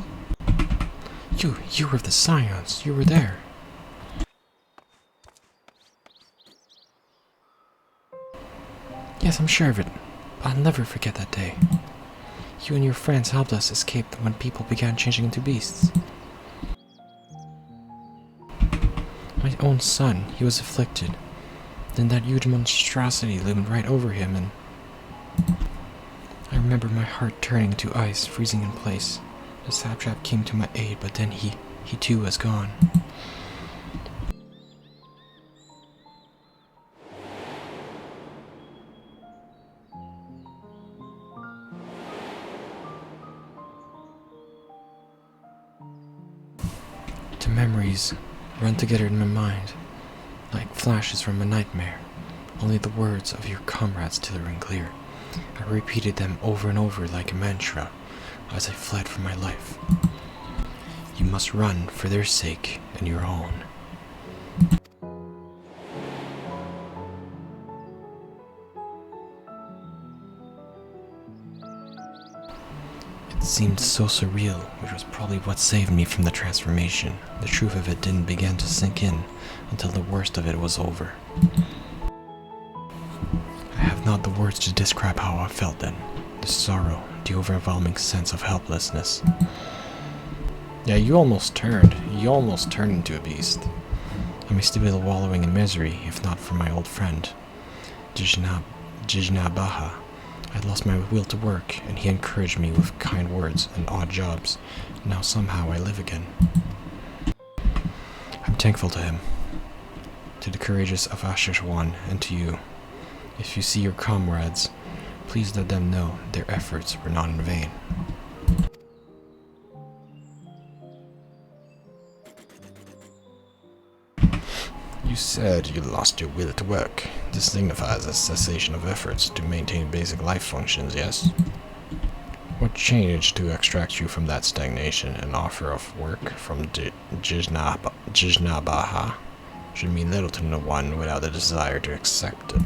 You were the Scions. You were there. Yes, I'm sure of it. I'll never forget that day. You and your friends helped us escape when people began changing into beasts. My own son, he was afflicted. Then that huge monstrosity loomed right over him, and I remember my heart turning to ice, freezing in place. The satrap came to my aid, but then he too was gone. The memories run together in my mind, like flashes from a nightmare. Only the words of your comrades still ring clear. I repeated them over and over like a mantra as I fled for my life. You must run for their sake and your own. It seemed so surreal, which was probably what saved me from the transformation. The truth of it didn't begin to sink in until the worst of it was over. I have not the words to describe how I felt then. The sorrow, the overwhelming sense of helplessness. Yeah, you almost turned into a beast. I may still be wallowing in misery, if not for my old friend, Dijinab Jijnabaha. I lost my will to work, and he encouraged me with kind words and odd jobs. Now somehow I live again. I'm thankful to him, to the courageous FFXIV, and to you. If you see your comrades, please let them know their efforts were not in vain. You said you lost your will to work. This signifies a cessation of efforts to maintain basic life functions, yes? What changed to extract you from that stagnation? An offer of work from Jijnabaha should mean little to no one without a desire to accept it.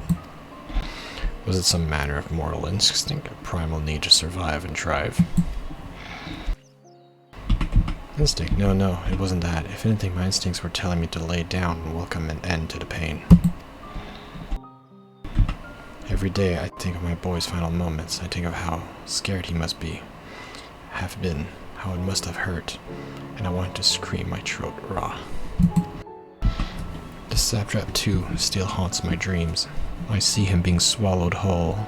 Was it some manner of moral instinct, a primal need to survive and thrive? Instinct? No, it wasn't that. If anything, my instincts were telling me to lay down and welcome an end to the pain. Every day I think of my boy's final moments. I think of how scared he must have been, how it must have hurt, and I want to scream my throat raw. The satrap, too, still haunts my dreams. I see him being swallowed whole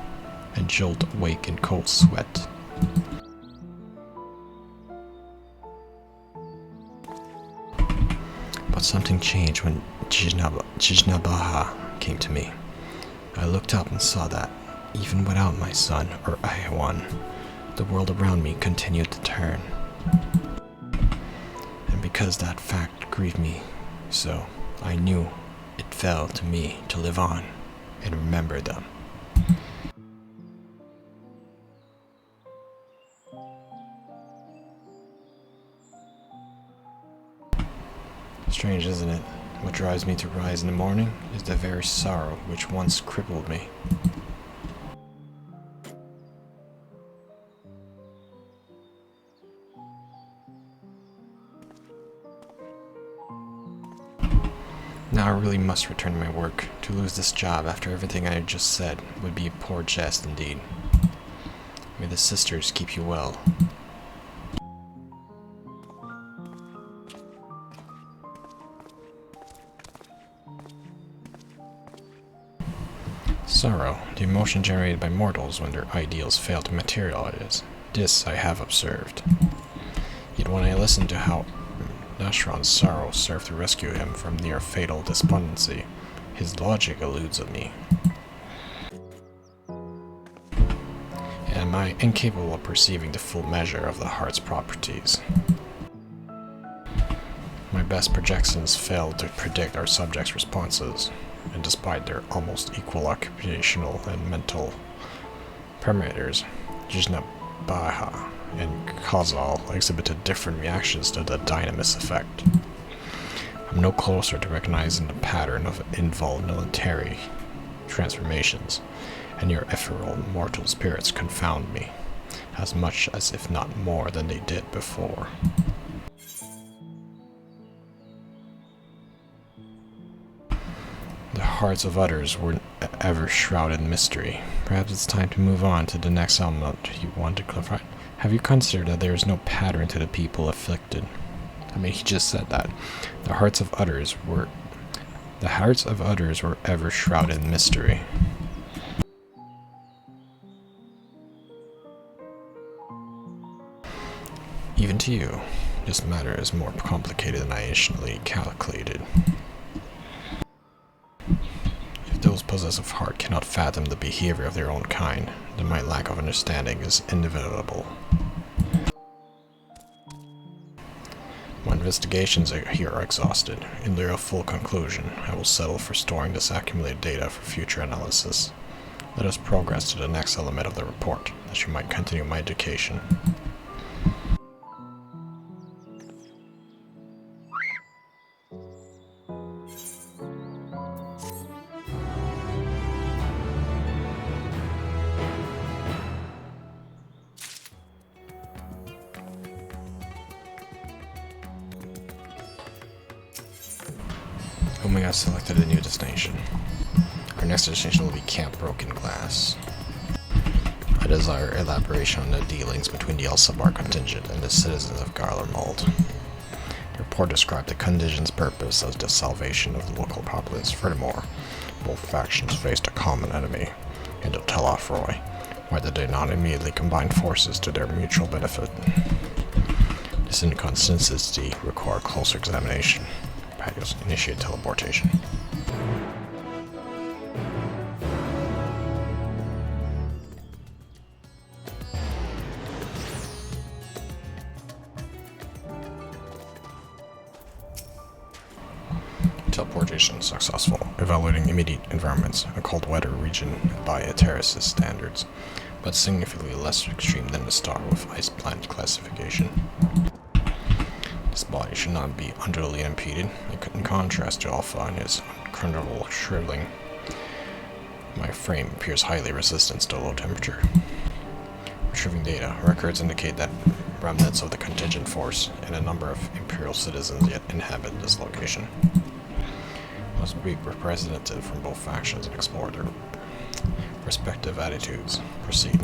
and jolt awake in cold sweat. But something changed when Jijnabaha came to me. I looked up and saw that, even without my son, or Iwan, the world around me continued to turn. And because that fact grieved me so, I knew it fell to me to live on and remember them. Strange, isn't it? What drives me to rise in the morning is the very sorrow which once crippled me. Now I really must return to my work. To lose this job after everything I had just said would be a poor jest indeed. May the sisters keep you well. Sorrow, the emotion generated by mortals when their ideals fail to materialize. This I have observed. Yet when I listen to how Nashran's sorrow served to rescue him from near fatal despondency, his logic eludes me. Am I incapable of perceiving the full measure of the heart's properties? My best projections fail to predict our subjects' responses, and despite their almost equal occupational and mental parameters, Jijnabaha and Khazal exhibited different reactions to the dynamis effect. I'm no closer to recognizing the pattern of involuntary transformations, and your ephemeral mortal spirits confound me, as much as if not more than they did before. The hearts of others were ever shrouded in mystery. Perhaps it's time to move on to the next element you want to clarify. Have you considered that there is no pattern to the people afflicted? I mean, he just said that. The hearts of others were ever shrouded in mystery. Even to you, this matter is more complicated than I initially calculated. If those possessed of heart cannot fathom the behavior of their own kind, then my lack of understanding is inevitable. My investigations here are exhausted. In lieu of full conclusion, I will settle for storing this accumulated data for future analysis. Let us progress to the next element of the report, that you might continue my education. Omega selected a new destination. Our next destination will be Camp Broken Glass. I desire elaboration on the dealings between the El-Sabar contingent and the citizens of Garlemald. The report described the contingent's purpose as the salvation of the local populace. Furthermore, both factions faced a common enemy, and to tell off Roy. Why did they not immediately combine forces to their mutual benefit? This inconsistency required closer examination. Patios, initiate teleportation. Teleportation successful. Evaluating immediate environments. A cold weather region by Aether's standards, but significantly less extreme than the star with ice planet classification. This body should not be unduly impeded. In contrast to Alpha and his uncontrollable shriveling, my frame appears highly resistant to low temperature. Retrieving data. Records indicate that remnants of the contingent force and a number of Imperial citizens yet inhabit this location. Must be representative from both factions and explore their respective attitudes. Proceed.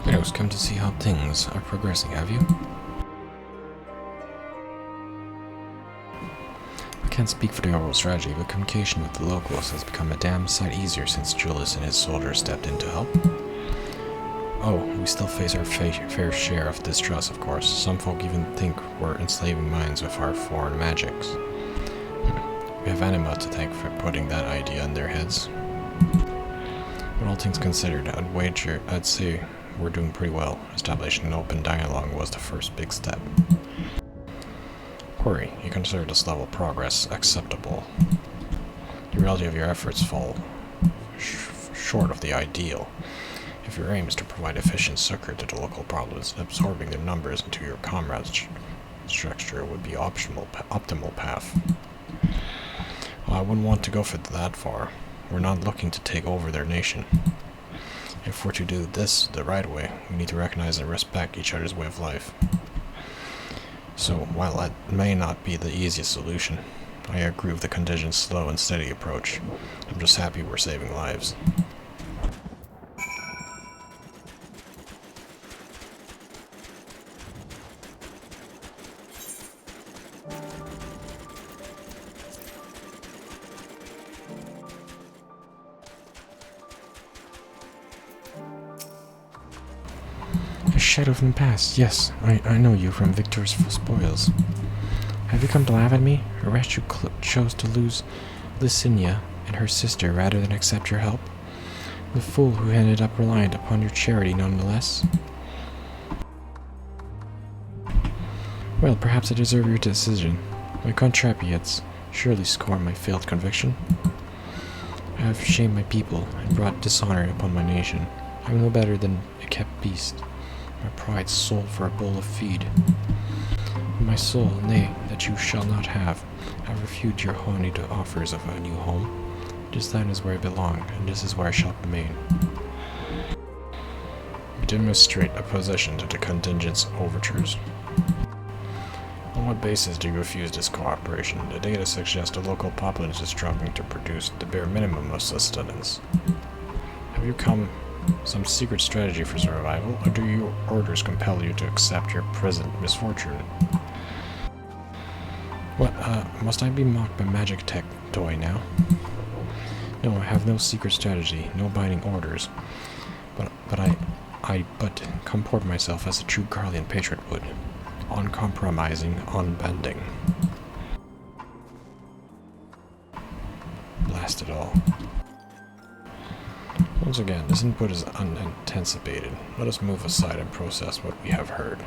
I was come to see how things are progressing, have you? I can't speak for the overall strategy, but communication with the locals has become a damn sight easier since Julius and his soldiers stepped in to help. Oh, we still face our fair share of distrust, of course. Some folk even think we're enslaving minds with our foreign magics. We have Anima to thank for putting that idea in their heads. But all things considered, I'd say we're doing pretty well. Establishing an open dialogue was the first big step. Query, you consider this level of progress acceptable? The reality of your efforts fall short of the ideal. If your aim is to provide efficient succor to the local problems, absorbing their numbers into your comrades' structure would be optimal path. Well, I wouldn't want to go for that far. We're not looking to take over their nation. If we're to do this the right way, we need to recognize and respect each other's way of life. So, while that may not be the easiest solution, I agree with the contingent's slow and steady approach. I'm just happy we're saving lives. A shadow from the past. Yes, I know you from Victor's Spoils. Have you come to laugh at me? A wretch who chose to lose Licinia and her sister rather than accept your help? The fool who ended up reliant upon your charity nonetheless? Well, perhaps I deserve your decision. My contrapiets surely scorn my failed conviction. I have shamed my people and brought dishonor upon my nation. I am no better than a kept beast. My pride sold for a bowl of feed. My soul, nay, that you shall not have. I refuse your honeyed offers of a new home. This land is where I belong, and this is where I shall remain. You demonstrate opposition to the contingent's overtures. On what basis do you refuse this cooperation? The data suggests the local populace is struggling to produce the bare minimum of sustenance. Have you come some secret strategy for survival, or do your orders compel you to accept your present misfortune? What, must I be mocked by magic tech toy now? No, I have no secret strategy, no binding orders, but I comport myself as a true Garlean patriot would, uncompromising, unbending. Blast it all. Once again, this input is unanticipated. Let us move aside and process what we have heard.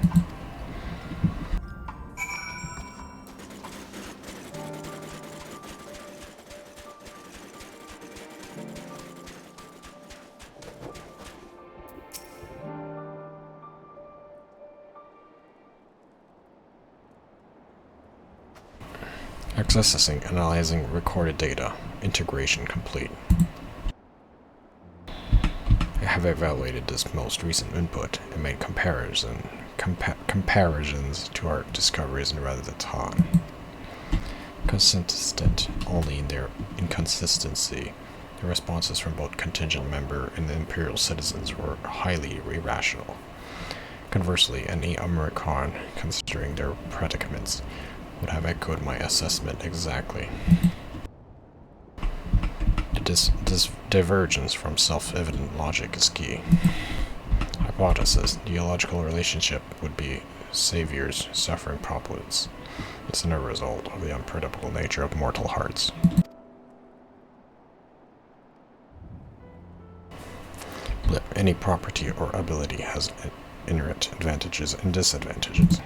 Accessing, analyzing recorded data. Integration complete. I have evaluated this most recent input and made comparisons to our discoveries in rather the time. consistent only in their inconsistency. The responses from both contingent member and the Imperial citizens were highly irrational. Conversely, any American, considering their predicaments, would have echoed my assessment exactly. This divergence from self-evident logic is key. Hypothesis: the illogical relationship would be saviors suffering problems. It's a result of the unpredictable nature of mortal hearts. Any property or ability has inherent advantages and disadvantages.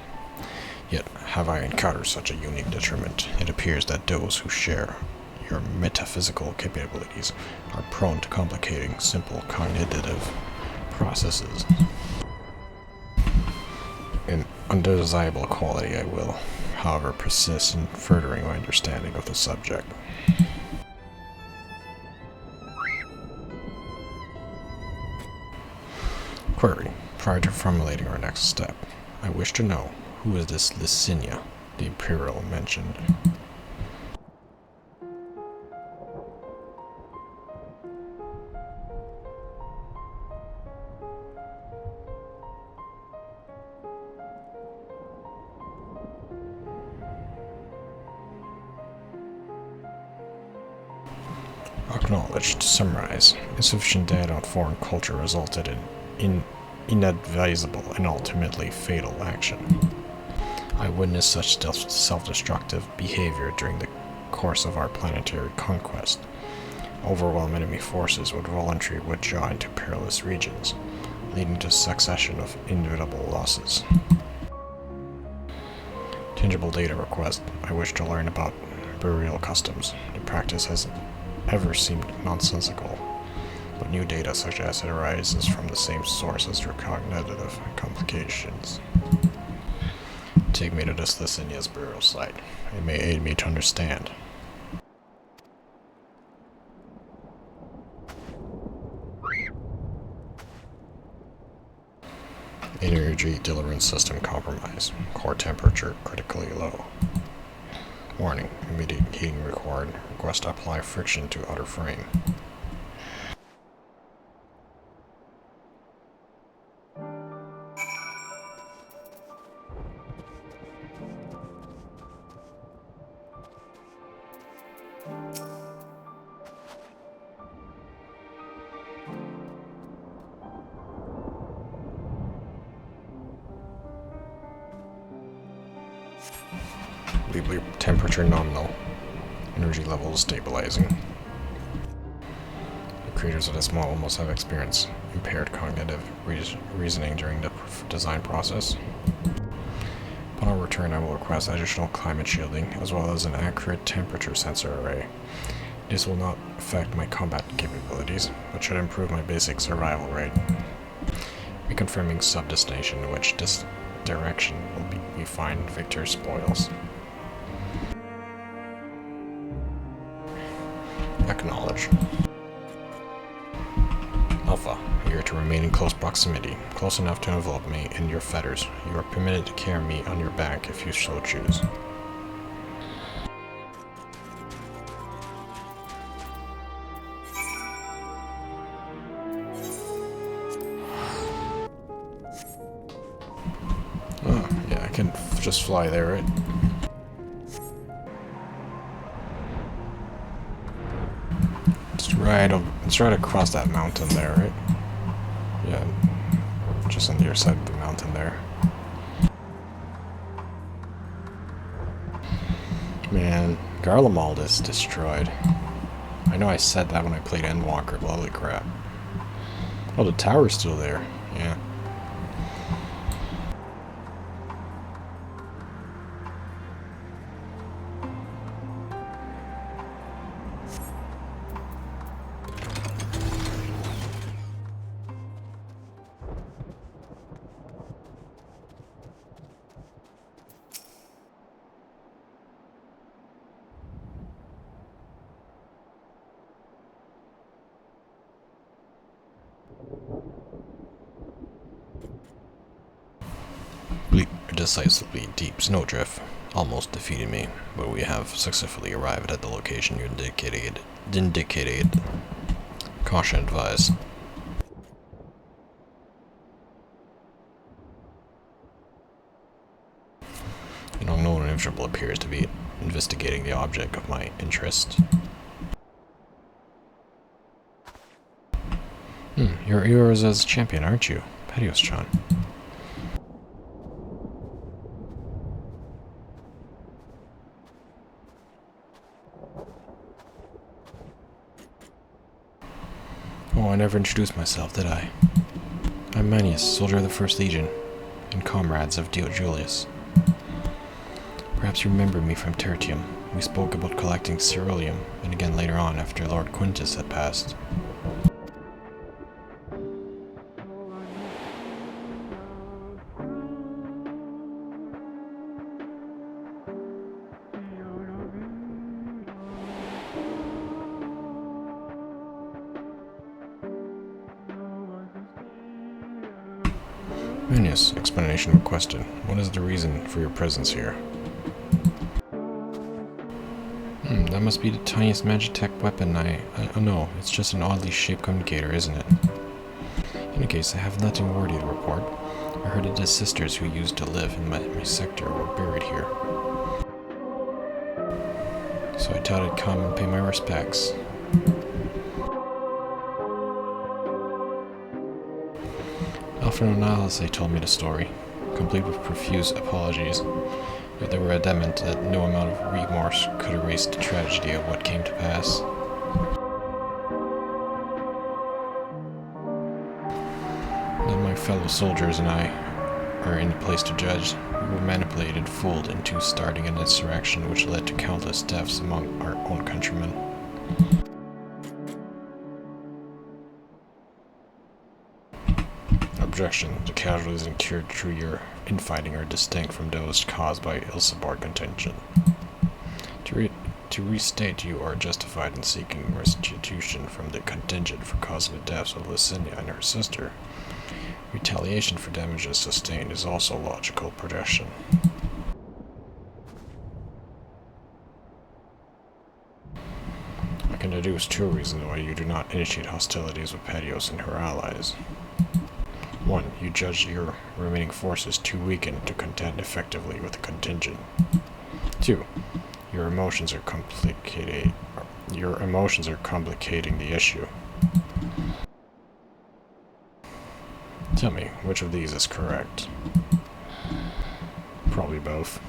Yet, have I encountered such a unique detriment? It appears that those who share your metaphysical capabilities are prone to complicating simple cognitive processes. An undesirable quality I will, however, persist in furthering my understanding of the subject. Query. Prior to formulating our next step, I wish to know, who is this Licinia, the Imperial mentioned? Acknowledged. To summarize, insufficient data on foreign culture resulted in inadvisable and ultimately fatal action. I witnessed such self-destructive behavior during the course of our planetary conquest. Overwhelming enemy forces would voluntarily withdraw into perilous regions, leading to a succession of inevitable losses. Tangible data request. I wish to learn about burial customs. The practice has ever seemed nonsensical, but new data suggests it arises from the same source as their cognitive complications. Take me to this Licinia's burial site. It may aid me to understand. Energy delivery system compromised. Core temperature critically low. Warning, immediate heating required. Request to apply friction to outer frame. Bleep temperature nominal. Energy levels stabilizing. The creators of this model must have experienced impaired cognitive reasoning during the design process. Upon our return, I will request additional climate shielding, as well as an accurate temperature sensor array. This will not affect my combat capabilities, but should improve my basic survival rate. Reconfirming sub-destination in which this direction will we find victor spoils. Acknowledge. Alpha, you are to remain in close proximity, close enough to envelop me in your fetters. You are permitted to carry me on your back if you so choose. Oh, yeah, I can just fly there, right? It's right across that mountain there, right? Yeah, just on the other side of the mountain there. Man, Garlemald is destroyed. I know I said that when I played Endwalker, but holy crap. Oh, the tower's still there. Yeah. a decisively deep snowdrift almost defeated me, but we have successfully arrived at the location you indicated. Caution advised. An unknown individual appears to be investigating the object of my interest. You're Uraza's champion, aren't you? Patios-chan. Oh, I never introduced myself, did I? I'm Manius, soldier of the First Legion, and comrades of Dio Julius. Perhaps you remember me from Tertium. We spoke about collecting ceruleum, and again later on after Lord Quintus had passed. Manius, explanation requested. What is the reason for your presence here? That must be the tiniest Magitech weapon oh no, it's just an oddly shaped communicator, isn't it? In any case, I have nothing worthy to report. I heard that the sisters who used to live in my sector were buried here. So I thought I'd come and pay my respects. Alfred Analyse told me the story, complete with profuse apologies. But they were adamant that no amount of remorse could erase the tragedy of what came to pass. That my fellow soldiers and I are in a place to judge. We were manipulated, fooled into starting an insurrection which led to countless deaths among our own countrymen. Objection. The casualties incurred through your infighting are distinct from those caused by Ilsabard contingent. To restate, you are justified in seeking restitution from the contingent for causing the deaths of Licinia and her sister. Retaliation for damages sustained is also logical progression. I can deduce two reasons why you do not initiate hostilities with Patios and her allies. 1. You judge your remaining forces too weakened to contend effectively with the contingent. 2. Your emotions are complicating the issue. Tell me, which of these is correct? Probably both.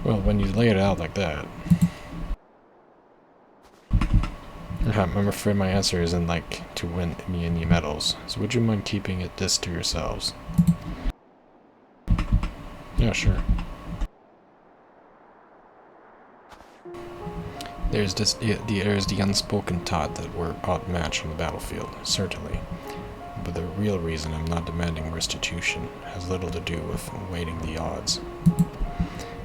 Well, when you lay it out like that... I'm afraid my answer isn't like to win me any medals, so would you mind keeping this to yourselves? Yeah, sure. There's the unspoken thought that we're outmatched on the battlefield, certainly. But the real reason I'm not demanding restitution has little to do with weighting the odds.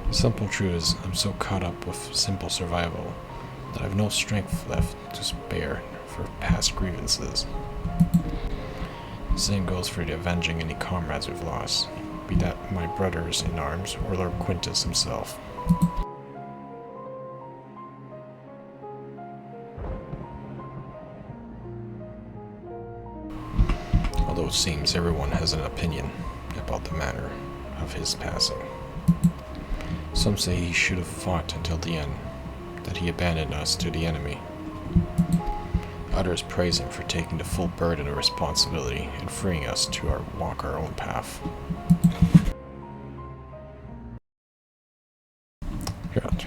The simple truth is, I'm so caught up with simple survival that I've no strength left to spare for past grievances. The same goes for the avenging any comrades we've lost, be that my brothers in arms or Lord Quintus himself. Although it seems everyone has an opinion about the manner of his passing. Some say he should have fought until the end, that he abandoned us to the enemy. Others praise him for taking the full burden of responsibility and freeing us to walk our own path.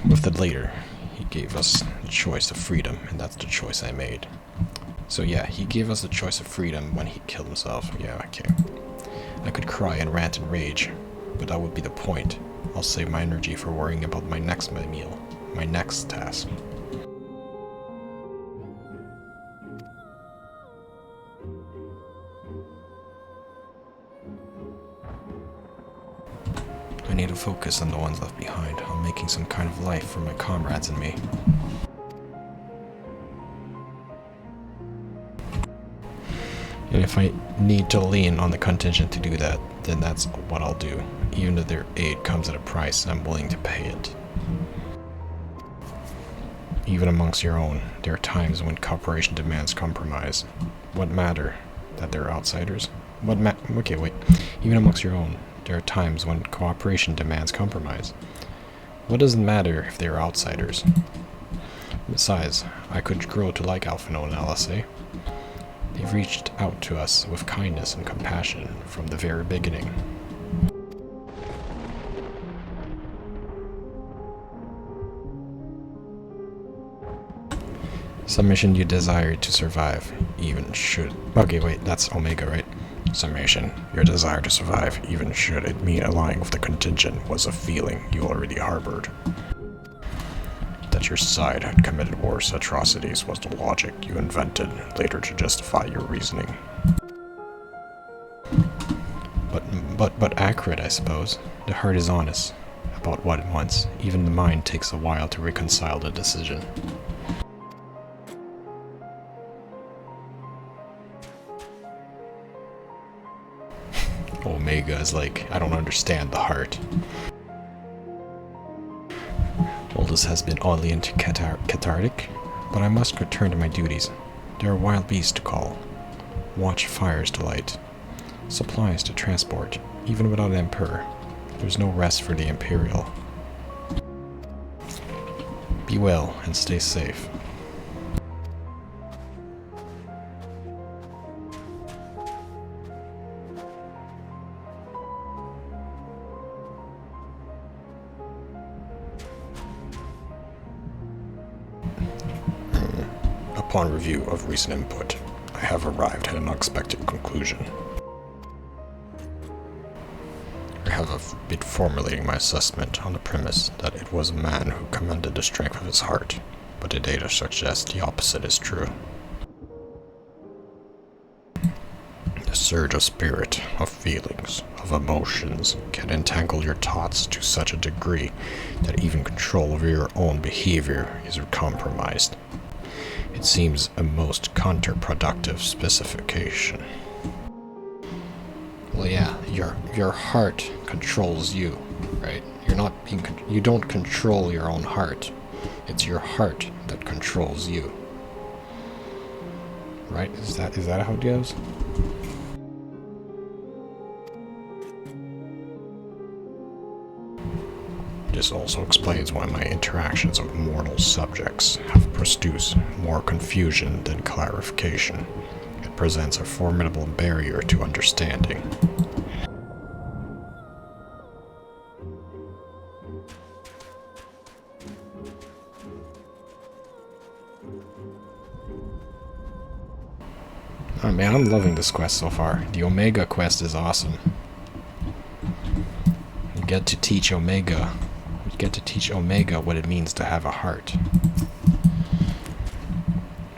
With the later, he gave us the choice of freedom, and that's the choice I made. So yeah, he gave us the choice of freedom when he killed himself. Yeah, okay. I could cry and rant and rage, but that would be the point. I'll save my energy for worrying about my next meal. My next task. I need to focus on the ones left behind, on making some kind of life for my comrades and me. And if I need to lean on the contingent to do that, then that's what I'll do. Even if their aid comes at a price, I'm willing to pay it. Even amongst your own, there are times when cooperation demands compromise. What matter? That they're outsiders? Okay, wait. Even amongst your own, there are times when cooperation demands compromise. What does it matter if they're outsiders? Besides, I could grow to like Alphino and LSA. They've reached out to us with kindness and compassion from the very beginning. Summation, you desire to survive, even should... Okay, wait, that's Omega, right? Summation, your desire to survive, even should it mean allying with the contingent, was a feeling you already harbored. That your side had committed worse atrocities was the logic you invented later to justify your reasoning. But accurate, I suppose. The heart is honest about what it wants. Even the mind takes a while to reconcile the decision. Omega is like, I don't understand the heart. All this has been oddly cathartic, but I must return to my duties. There are wild beasts to call, watch fires to light, supplies to transport. Even without an Emperor, there's no rest for the Imperial. Be well and stay safe. Upon review of recent input, I have arrived at an unexpected conclusion. I have been formulating my assessment on the premise that it was a man who commended the strength of his heart, but the data suggest the opposite is true. The surge of spirit, of feelings, of emotions can entangle your thoughts to such a degree that even control over your own behavior is compromised. It seems a most counterproductive specification. Well, yeah, your heart controls you, right? You don't control your own heart. It's your heart that controls you. Right? Is that how it goes? This also explains why my interactions with mortal subjects have produced more confusion than clarification. It presents a formidable barrier to understanding. Oh man, I'm loving this quest so far. The Omega quest is awesome. You get to teach Omega what it means to have a heart.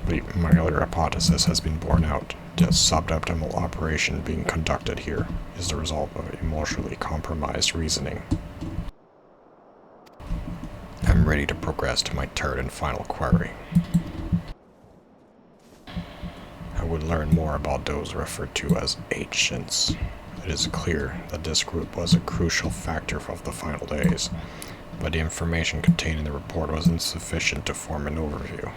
But my other hypothesis has been borne out. The suboptimal operation being conducted here is the result of emotionally compromised reasoning. I'm ready to progress to my third and final query. I would learn more about those referred to as ancients. It is clear that this group was a crucial factor of the final days, but the information contained in the report was insufficient to form an overview.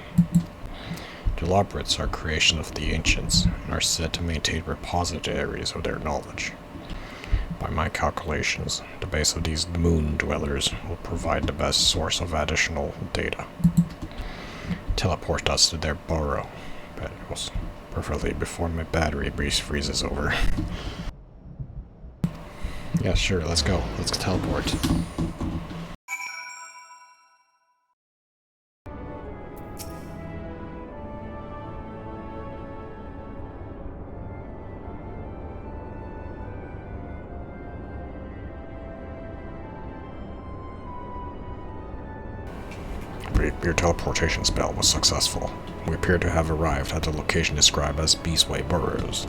The Lobrits are creations of the ancients and are said to maintain repositories of their knowledge. By my calculations, the base of these moon dwellers will provide the best source of additional data. Teleport us to their burrow, preferably before my battery freezes over. Yeah, sure, let's go. Let's teleport. Your teleportation spell was successful. We appear to have arrived at the location described as Beastway Burrows.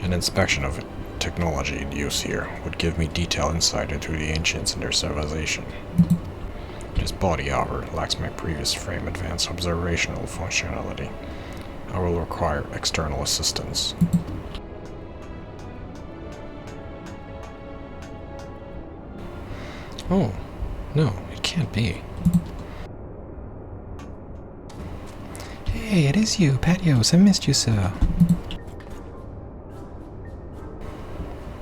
An inspection of technology in use here would give me detailed insight into the ancients and their civilization. This body, however, lacks my previous frame advanced observational functionality. I will require external assistance. Oh, no, it can't be. Hey, it is you, Patios. I missed you, sir.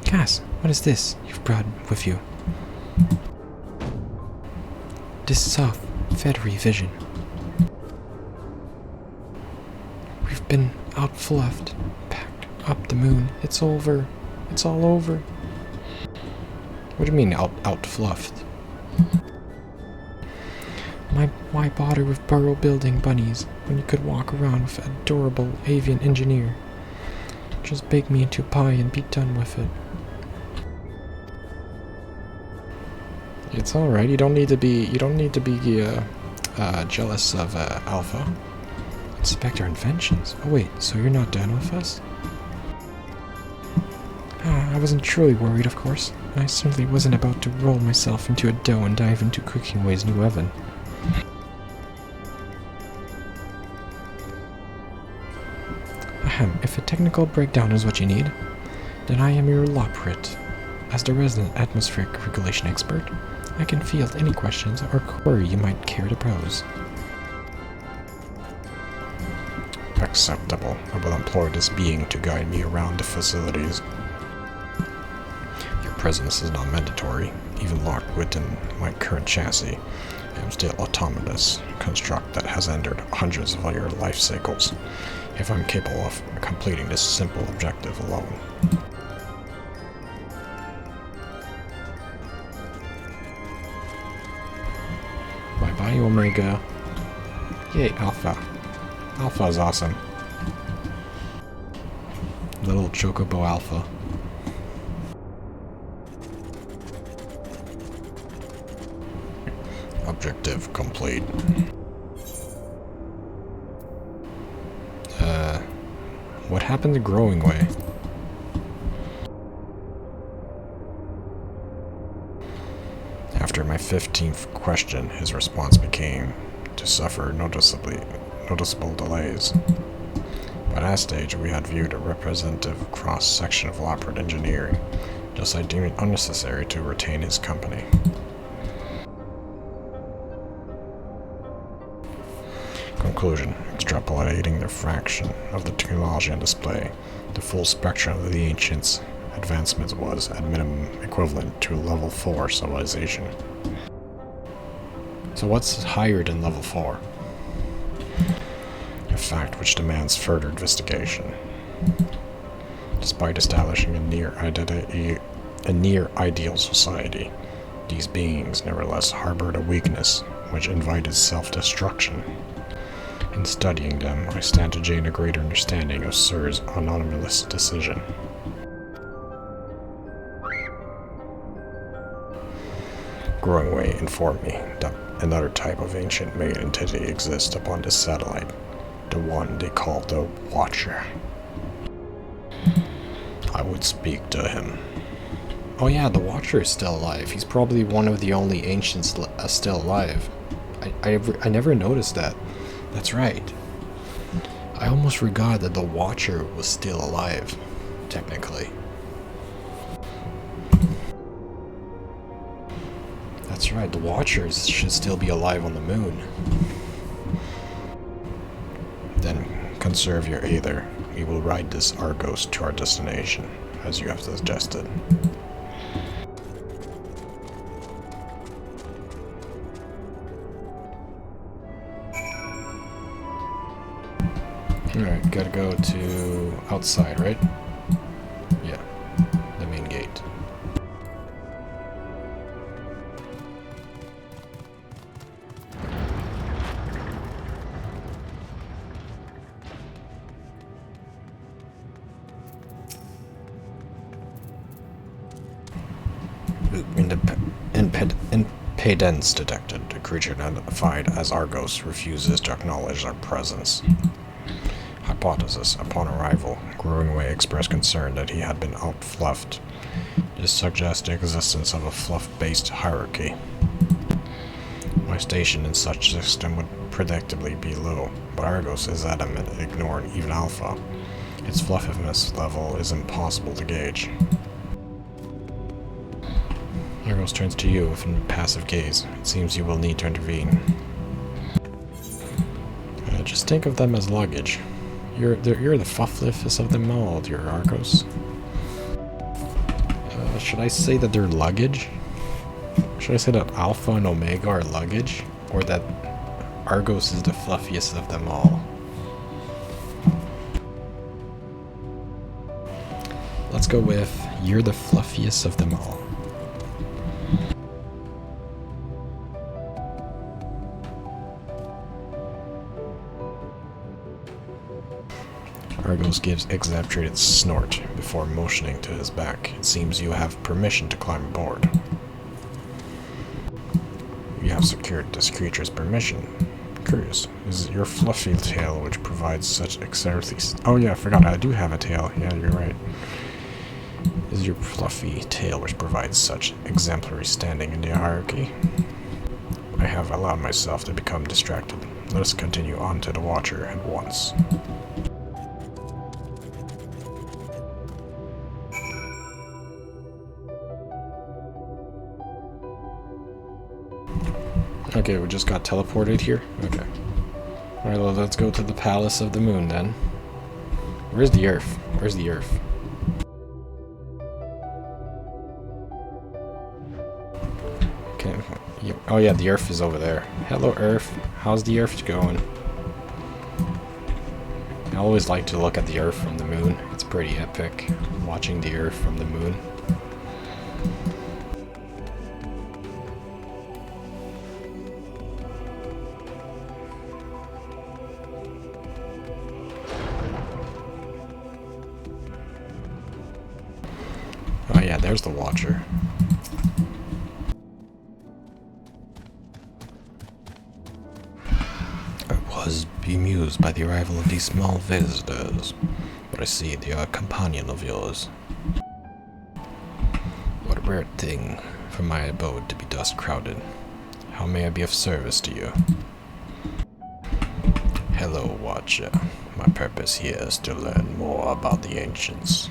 Cass, what is this you've brought with you? This is off Federy Vision. We've been outfluffed, packed up the moon. It's over. It's all over. What do you mean outfluffed? Why bother with burrow building bunnies when you could walk around with an adorable avian engineer? Just bake me into a pie and be done with it. It's all right. You don't need to be jealous of Alpha. Inspect our inventions. Oh wait, so you're not done with us? I wasn't truly worried, of course. I certainly wasn't about to roll myself into a dough and dive into Cookingway's new oven. Ahem, if a technical breakdown is what you need, then I am your loprit. As the resident atmospheric regulation expert, I can field any questions or query you might care to pose. Acceptable. I will employ this being to guide me around the facilities. Your presence is not mandatory. Even locked within my current chassis, I am still autonomous, construct that has entered hundreds of your life cycles, if I'm capable of completing this simple objective alone. Bye-bye, Omega. Yay, Alpha. Alpha is awesome. Little Chocobo Alpha. Objective complete. What happened to Growing Way? After my 15th question, his response became to suffer noticeable delays. By that stage, we had viewed a representative cross-section of Loprit engineering, just I deemed it unnecessary to retain his company. Conclusion. Extrapolating the fraction of the technology on display, the full spectrum of the ancients' advancements was, at minimum, equivalent to level 4 civilization. So what's higher than level 4? A fact which demands further investigation. Despite establishing a near ideal society, these beings nevertheless harbored a weakness which invited self-destruction. In studying them, I stand to gain a greater understanding of Sir's anomalous decision. Growing Way informed me that another type of ancient made entity exists upon this satellite, the one they call the Watcher. I would speak to him. Oh yeah, the Watcher is still alive. He's probably one of the only ancients still alive. I never noticed that. That's right. I almost forgot that the Watcher was still alive, technically. That's right, the Watchers should still be alive on the moon. Then conserve your Aether. We will ride this Argos to our destination, as you have suggested. Alright, gotta go to outside, right? Yeah, the main gate. Impedance detected. A creature identified as Argos refuses to acknowledge our presence. Hypothesis. Upon arrival, Growing Way expressed concern that he had been outfluffed. This suggests the existence of a fluff-based hierarchy. My station in such system would predictably be low, but Argos is adamant ignoring even Alpha. Its fluffiness level is impossible to gauge. Argos turns to you with a passive gaze. It seems you will need to intervene. Just think of them as luggage. You're the fluffliest of them all, dear Argos. Should I say that they're luggage? Should I say that Alpha and Omega are luggage? Or that Argos is the fluffiest of them all? Let's go with, you're the fluffiest of them all. Argos gives exaggerated snort before motioning to his back. It seems you have permission to climb aboard. You have secured this creature's permission. Curious. Is it your fluffy tail which provides such oh yeah, I forgot. I do have a tail. Yeah, you're right. Is your fluffy tail which provides such exemplary standing in the hierarchy? I have allowed myself to become distracted. Let us continue on to the Watcher at once. Okay, we just got teleported here? Okay. Alright, well, let's go to the Palace of the Moon then. Where's the Earth? Where's the Earth? Okay. Oh yeah, the Earth is over there. Hello, Earth. How's the Earth going? I always like to look at the Earth from the Moon. It's pretty epic, watching the Earth from the Moon. Oh yeah, there's the Watcher. I was bemused by the arrival of these small visitors, but I see they are a companion of yours. What a weird thing for my abode to be thus crowded. How may I be of service to you? Hello, Watcher. My purpose here is to learn more about the ancients.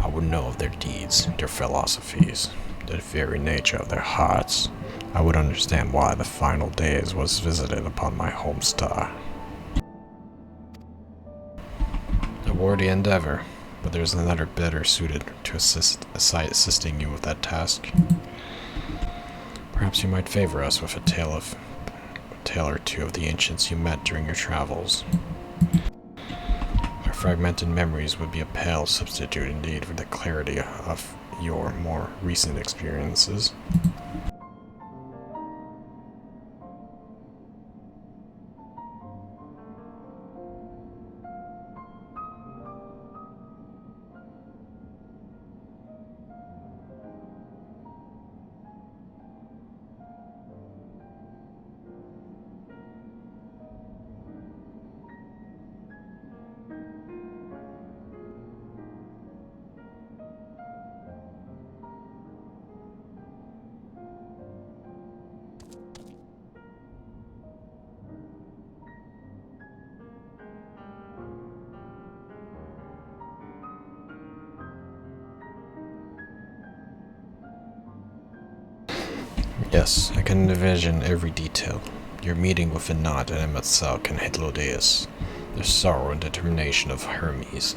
I would know of their deeds, their philosophies, the very nature of their hearts. I would understand why the final days was visited upon my home star. A worthy endeavor, but there's another better suited to assisting you with that task. Perhaps you might favor us with a tale or two of the ancients you met during your travels. Our fragmented memories would be a pale substitute indeed for the clarity of your more recent experiences. Yes, I can envision every detail. Your meeting with Enad and Emetzelk and Hitlodeus. The sorrow and determination of Hermes.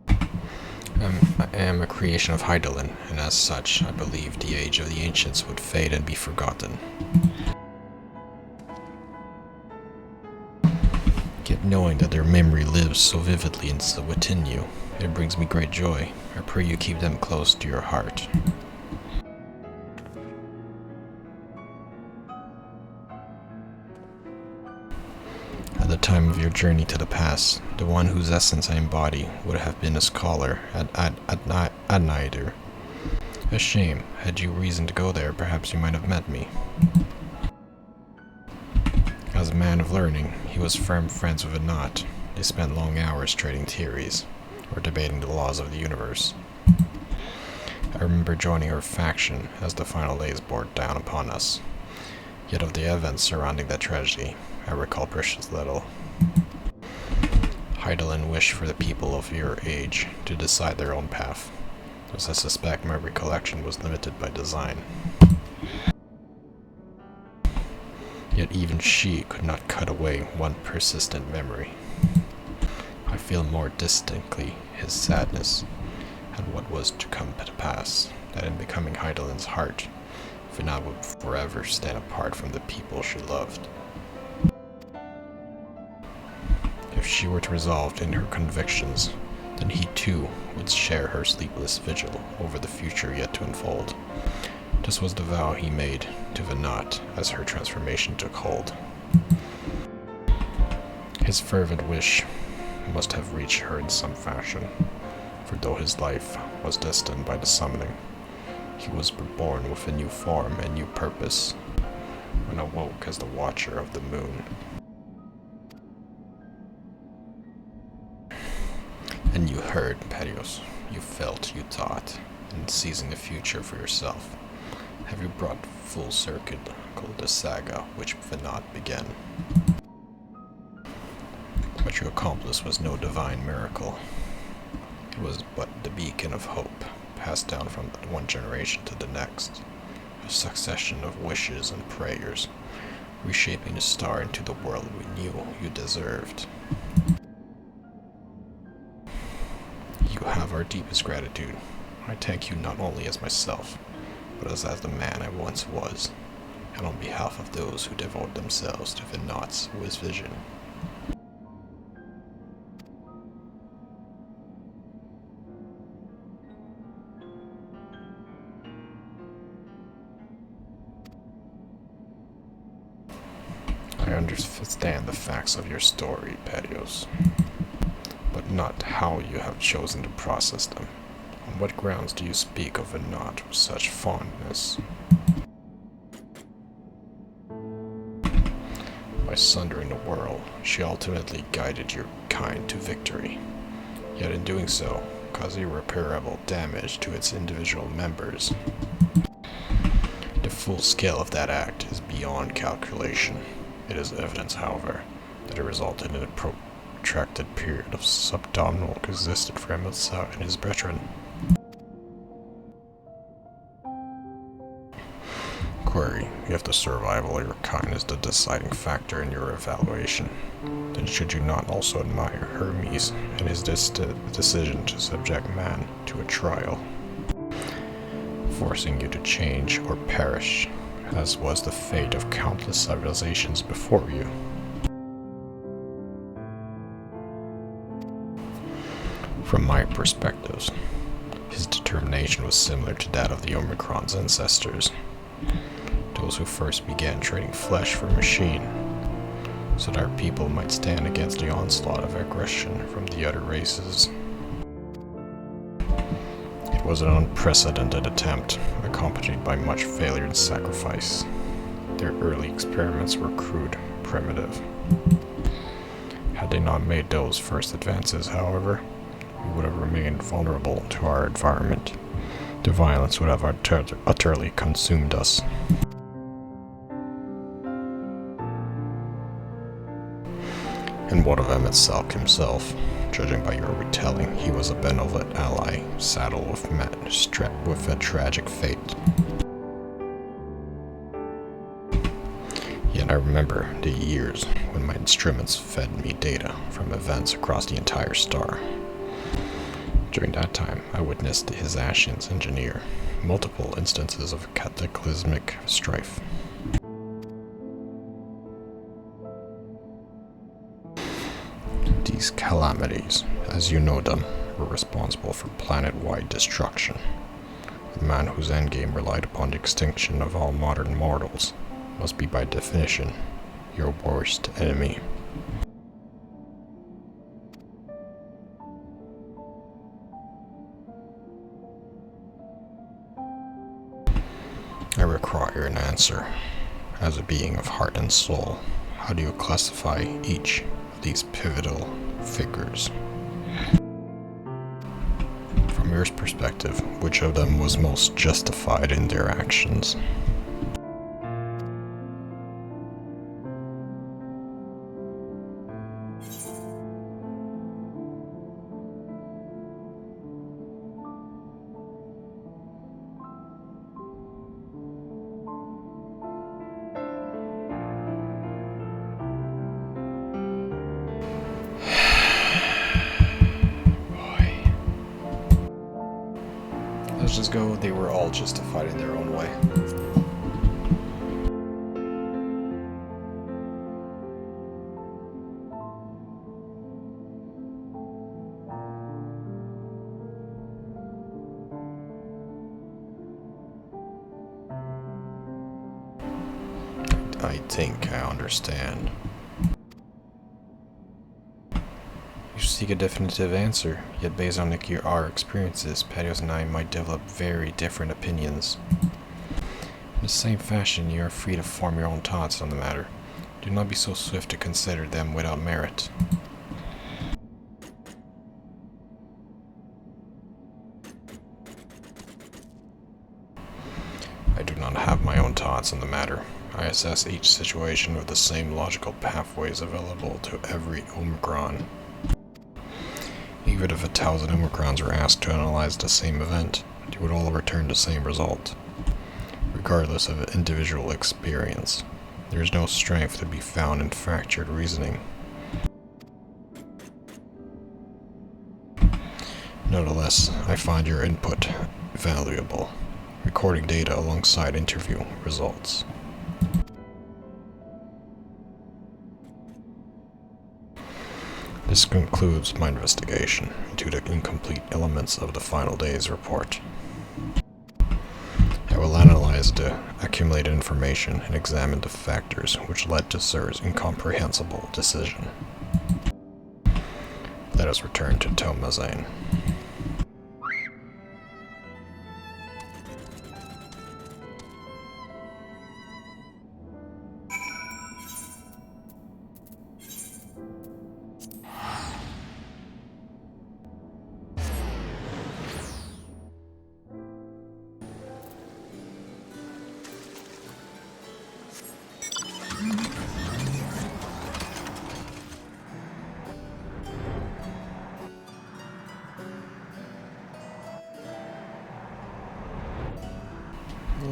I am a creation of Hydaelyn, and as such, I believe the age of the ancients would fade and be forgotten. Yet knowing that their memory lives so vividly and so within you, it brings me great joy. I pray you keep them close to your heart. At the time of your journey to the past, the one whose essence I embody would have been a scholar at Aether. A shame. Had you reason to go there, perhaps you might have met me. As a man of learning, he was firm friends with Enad. They spent long hours trading theories, or debating the laws of the universe. I remember joining her faction as the final days bore down upon us. Yet of the events surrounding that tragedy, I recall precious little. Heidelin wished for the people of your age to decide their own path, as I suspect my recollection was limited by design. Yet even she could not cut away one persistent memory. I feel more distinctly his sadness and what was to come to pass, that in becoming Heidelin's heart, Vinod would forever stand apart from the people she loved. If she were to resolve in her convictions, then he too would share her sleepless vigil over the future yet to unfold. This was the vow he made to Vinod as her transformation took hold. His fervent wish must have reached her in some fashion, for though his life was destined by the summoning, he was reborn with a new form and new purpose, and awoke as the Watcher of the Moon. And you heard, Perios, you felt, you thought, in seizing the future for yourself. Have you brought full circle the saga which Vinod began? What you accomplished was no divine miracle. It was but the beacon of hope, passed down from one generation to the next, a succession of wishes and prayers, reshaping the star into the world we knew you deserved. You have our deepest gratitude. I thank you not only as myself, but as the man I once was, and on behalf of those who devote themselves to Vinod's vision. I understand the facts of your story, Perios, but not how you have chosen to process them. On what grounds do you speak of Vinod with such fondness? By sundering the world, she ultimately guided your kind to victory, yet in doing so, caused irreparable damage to its individual members. The full scale of that act is beyond calculation. It is evidence, however, that it resulted in a protracted period of subdominical existence for himself and his brethren. Query, if the survival of your kind is the deciding factor in your evaluation, then should you not also admire Hermes and his decision to subject man to a trial, forcing you to change or perish, as was the fate of countless civilizations before you? From my perspectives, his determination was similar to that of the Omicron's ancestors, those who first began trading flesh for machine, so that our people might stand against the onslaught of aggression from the other races. It was an unprecedented attempt, accompanied by much failure and sacrifice. Their early experiments were crude, primitive. Had they not made those first advances, however, we would have remained vulnerable to our environment. The violence would have utterly consumed us. And what of Emet himself? Judging by your retelling, he was a benevolent ally, saddled with a tragic fate. Yet I remember the years when my instruments fed me data from events across the entire star. During that time, I witnessed his Ascians engineer multiple instances of cataclysmic strife. These calamities, as you know them, were responsible for planet-wide destruction. The man whose endgame relied upon the extinction of all modern mortals must be by definition your worst enemy. I require an answer. As a being of heart and soul, how do you classify each of these pivotal figures? From Earth's perspective, which of them was most justified in their actions? Let's just go, they were all justified in their own way. I think I understand. You seek a definitive answer, yet based on our experiences, Patios and I might develop very different opinions. In the same fashion, you are free to form your own thoughts on the matter. Do not be so swift to consider them without merit. I do not have my own thoughts on the matter. I assess each situation with the same logical pathways available to every Omicron. Even if 1,000 Omicrons were asked to analyze the same event, they would all return the same result, regardless of individual experience. There is no strength to be found in fractured reasoning. Nonetheless, I find your input valuable, recording data alongside interview results. This concludes my investigation into the incomplete elements of the final day's report. I will analyze the accumulated information and examine the factors which led to Sir's incomprehensible decision. Let us return to Tomazane.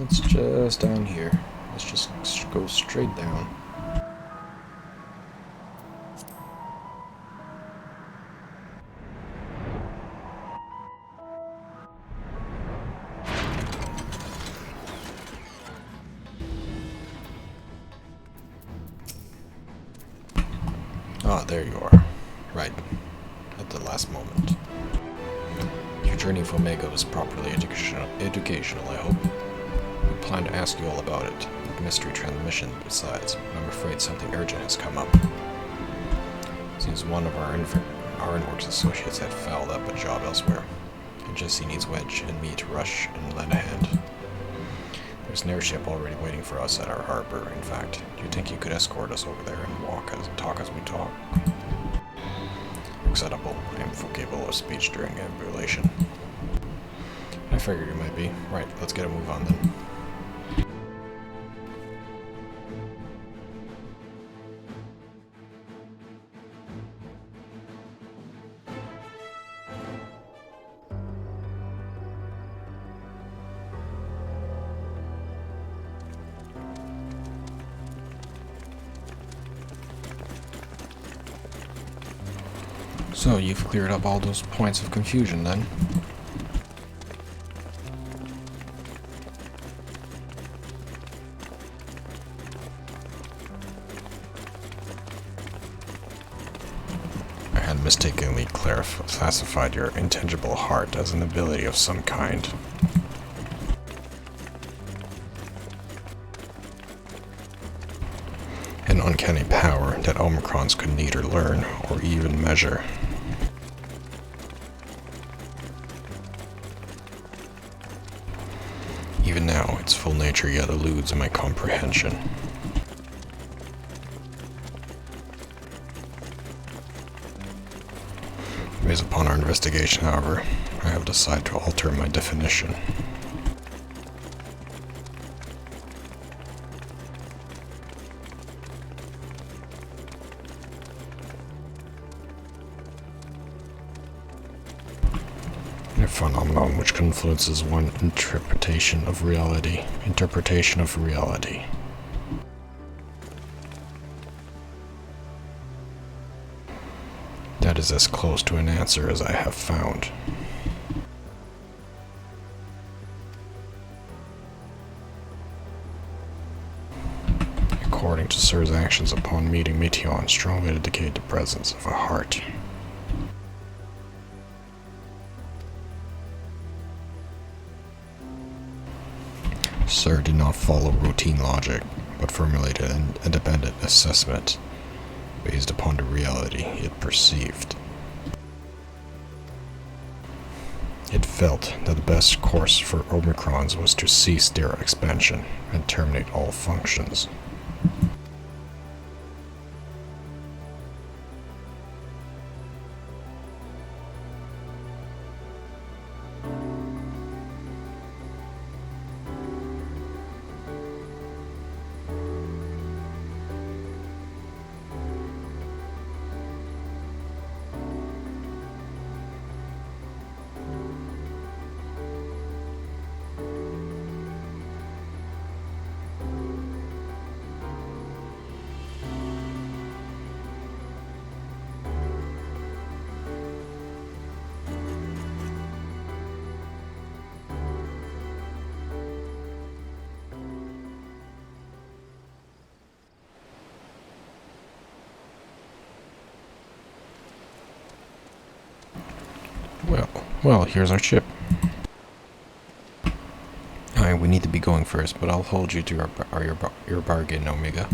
It's just down here. Let's just go straight down. Ah, there you are. Right. At the last moment. Your journey from Omega was properly educational, I hope. We plan to ask you all about it, with mystery transmission besides, but I'm afraid something urgent has come up. Seems one of our Ironworks associates had fouled up a job elsewhere, and Jesse needs Wedge and me to rush and lend a hand. There's an airship already waiting for us at our harbor, in fact. Do you think you could escort us over there and talk as we talk? Acceptable. I am capable of speech during ambulation. I figured you might be. Right, let's get a move on then. So, you've cleared up all those points of confusion, then? I had mistakenly classified your intangible heart as an ability of some kind. An uncanny power that Omicrons could neither learn or even measure. Even now, its full nature yet eludes my comprehension. Based upon our investigation, however, I have decided to alter my definition. A phenomenon which influences one interpretation of reality. That is as close to an answer as I have found. According to Sir's actions upon meeting Meteon, strongly indicate the presence of a heart. Sir did not follow routine logic, but formulated an independent assessment based upon the reality it perceived. It felt that the best course for Omicrons was to cease their expansion and terminate all functions. Well, here's our ship. Alright, we need to be going first, but I'll hold you to your bargain, Omega.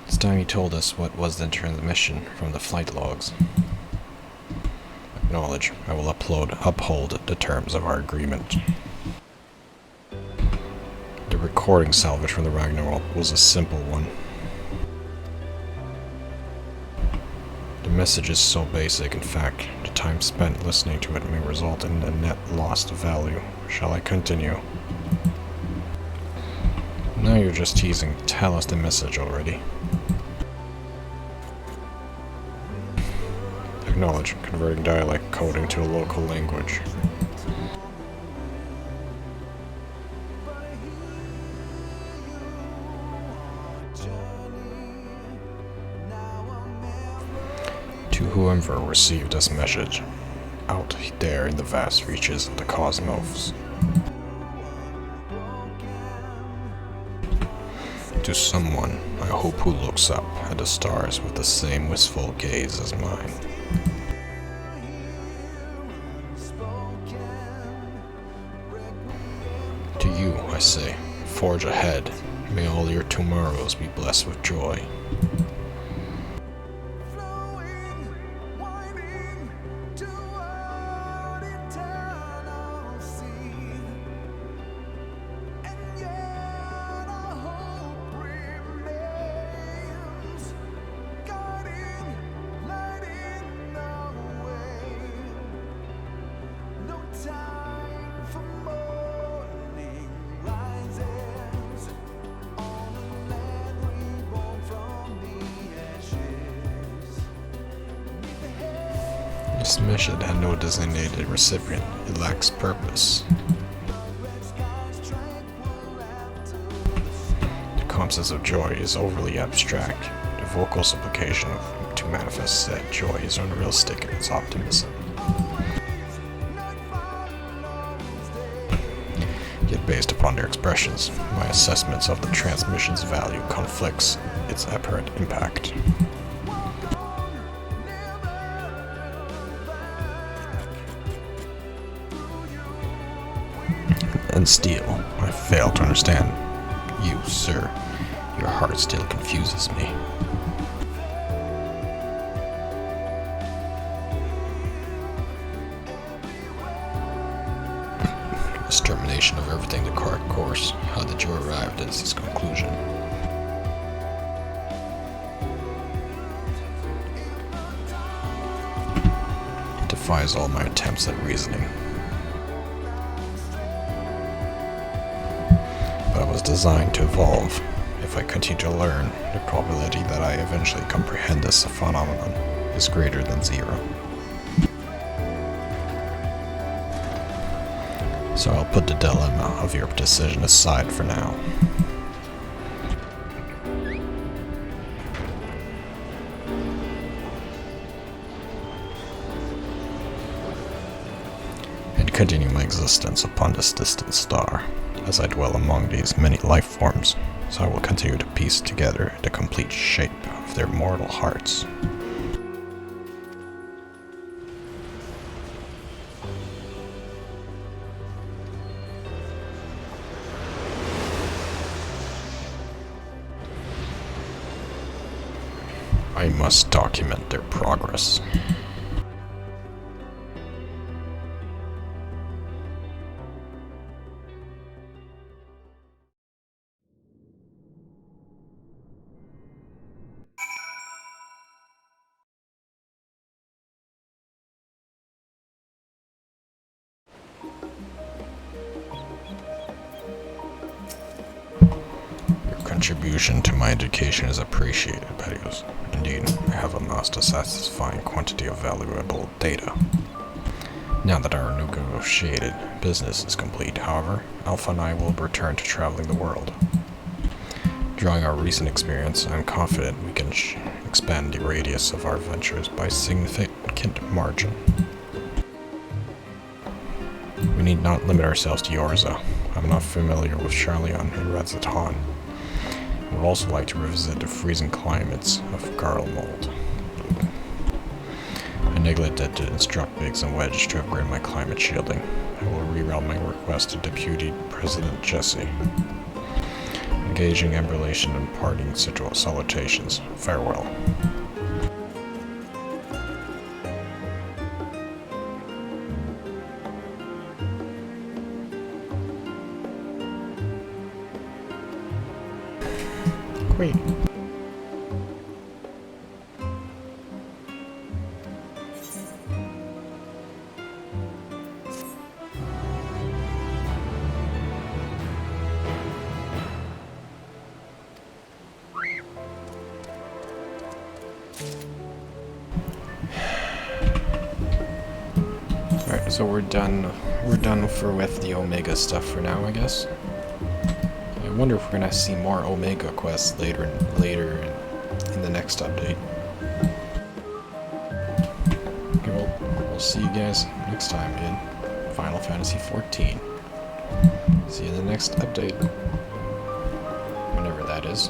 This time you told us what was the transmission from the flight logs. Acknowledge, I will uphold the terms of our agreement. The recording salvage from the Ragnarok was a simple one. The message is so basic, in fact, the time spent listening to it may result in a net lost value. Shall I continue? No, you're just teasing. Tell us the message already. Acknowledge, converting dialect coding to a local language. To whoever received this message, out there in the vast reaches of the cosmos. To someone, I hope, who looks up at the stars with the same wistful gaze as mine. To you, I say, forge ahead. May all your tomorrows be blessed with joy. This mission had no designated recipient. It lacks purpose. The concept of joy is overly abstract. The vocal supplication to manifest said joy is unrealistic in its optimism. Yet based upon their expressions, my assessments of the transmission's value conflicts its apparent impact. And still, I fail to understand you, sir. Your heart still confuses me. This termination of everything the correct course. How did you arrive at this conclusion? defies all my attempts at reasoning. But I was designed to evolve. If I continue to learn, the probability that I eventually comprehend this phenomenon is greater than 0. So I'll put the dilemma of your decision aside for now. And continue my existence upon this distant star, as I dwell among these many life forms, so I will continue to piece together the complete shape of their mortal hearts. I must document their progress. Your contribution to my education is appreciated, Petios. Indeed, I have amassed a satisfying quantity of valuable data. Now that our negotiated business is complete, however, Alpha and I will return to traveling the world. Drawing our recent experience, I'm confident we can expand the radius of our ventures by a significant margin. We need not limit ourselves to Yorza. I'm not familiar with Charleon and Razatan. I would also like to revisit the freezing climates of Garlemald. I neglected to instruct Biggs and Wedge to upgrade my climate shielding. I will reroute my request to Deputy President Jesse. Engaging emulation and parting salutations. Farewell. Great. Alright, so we're done with the Omega stuff for now, I guess. I wonder if we're gonna see more Omega quests later in the next update. Okay, we'll see you guys next time in Final Fantasy XIV. See you in the next update, whenever that is.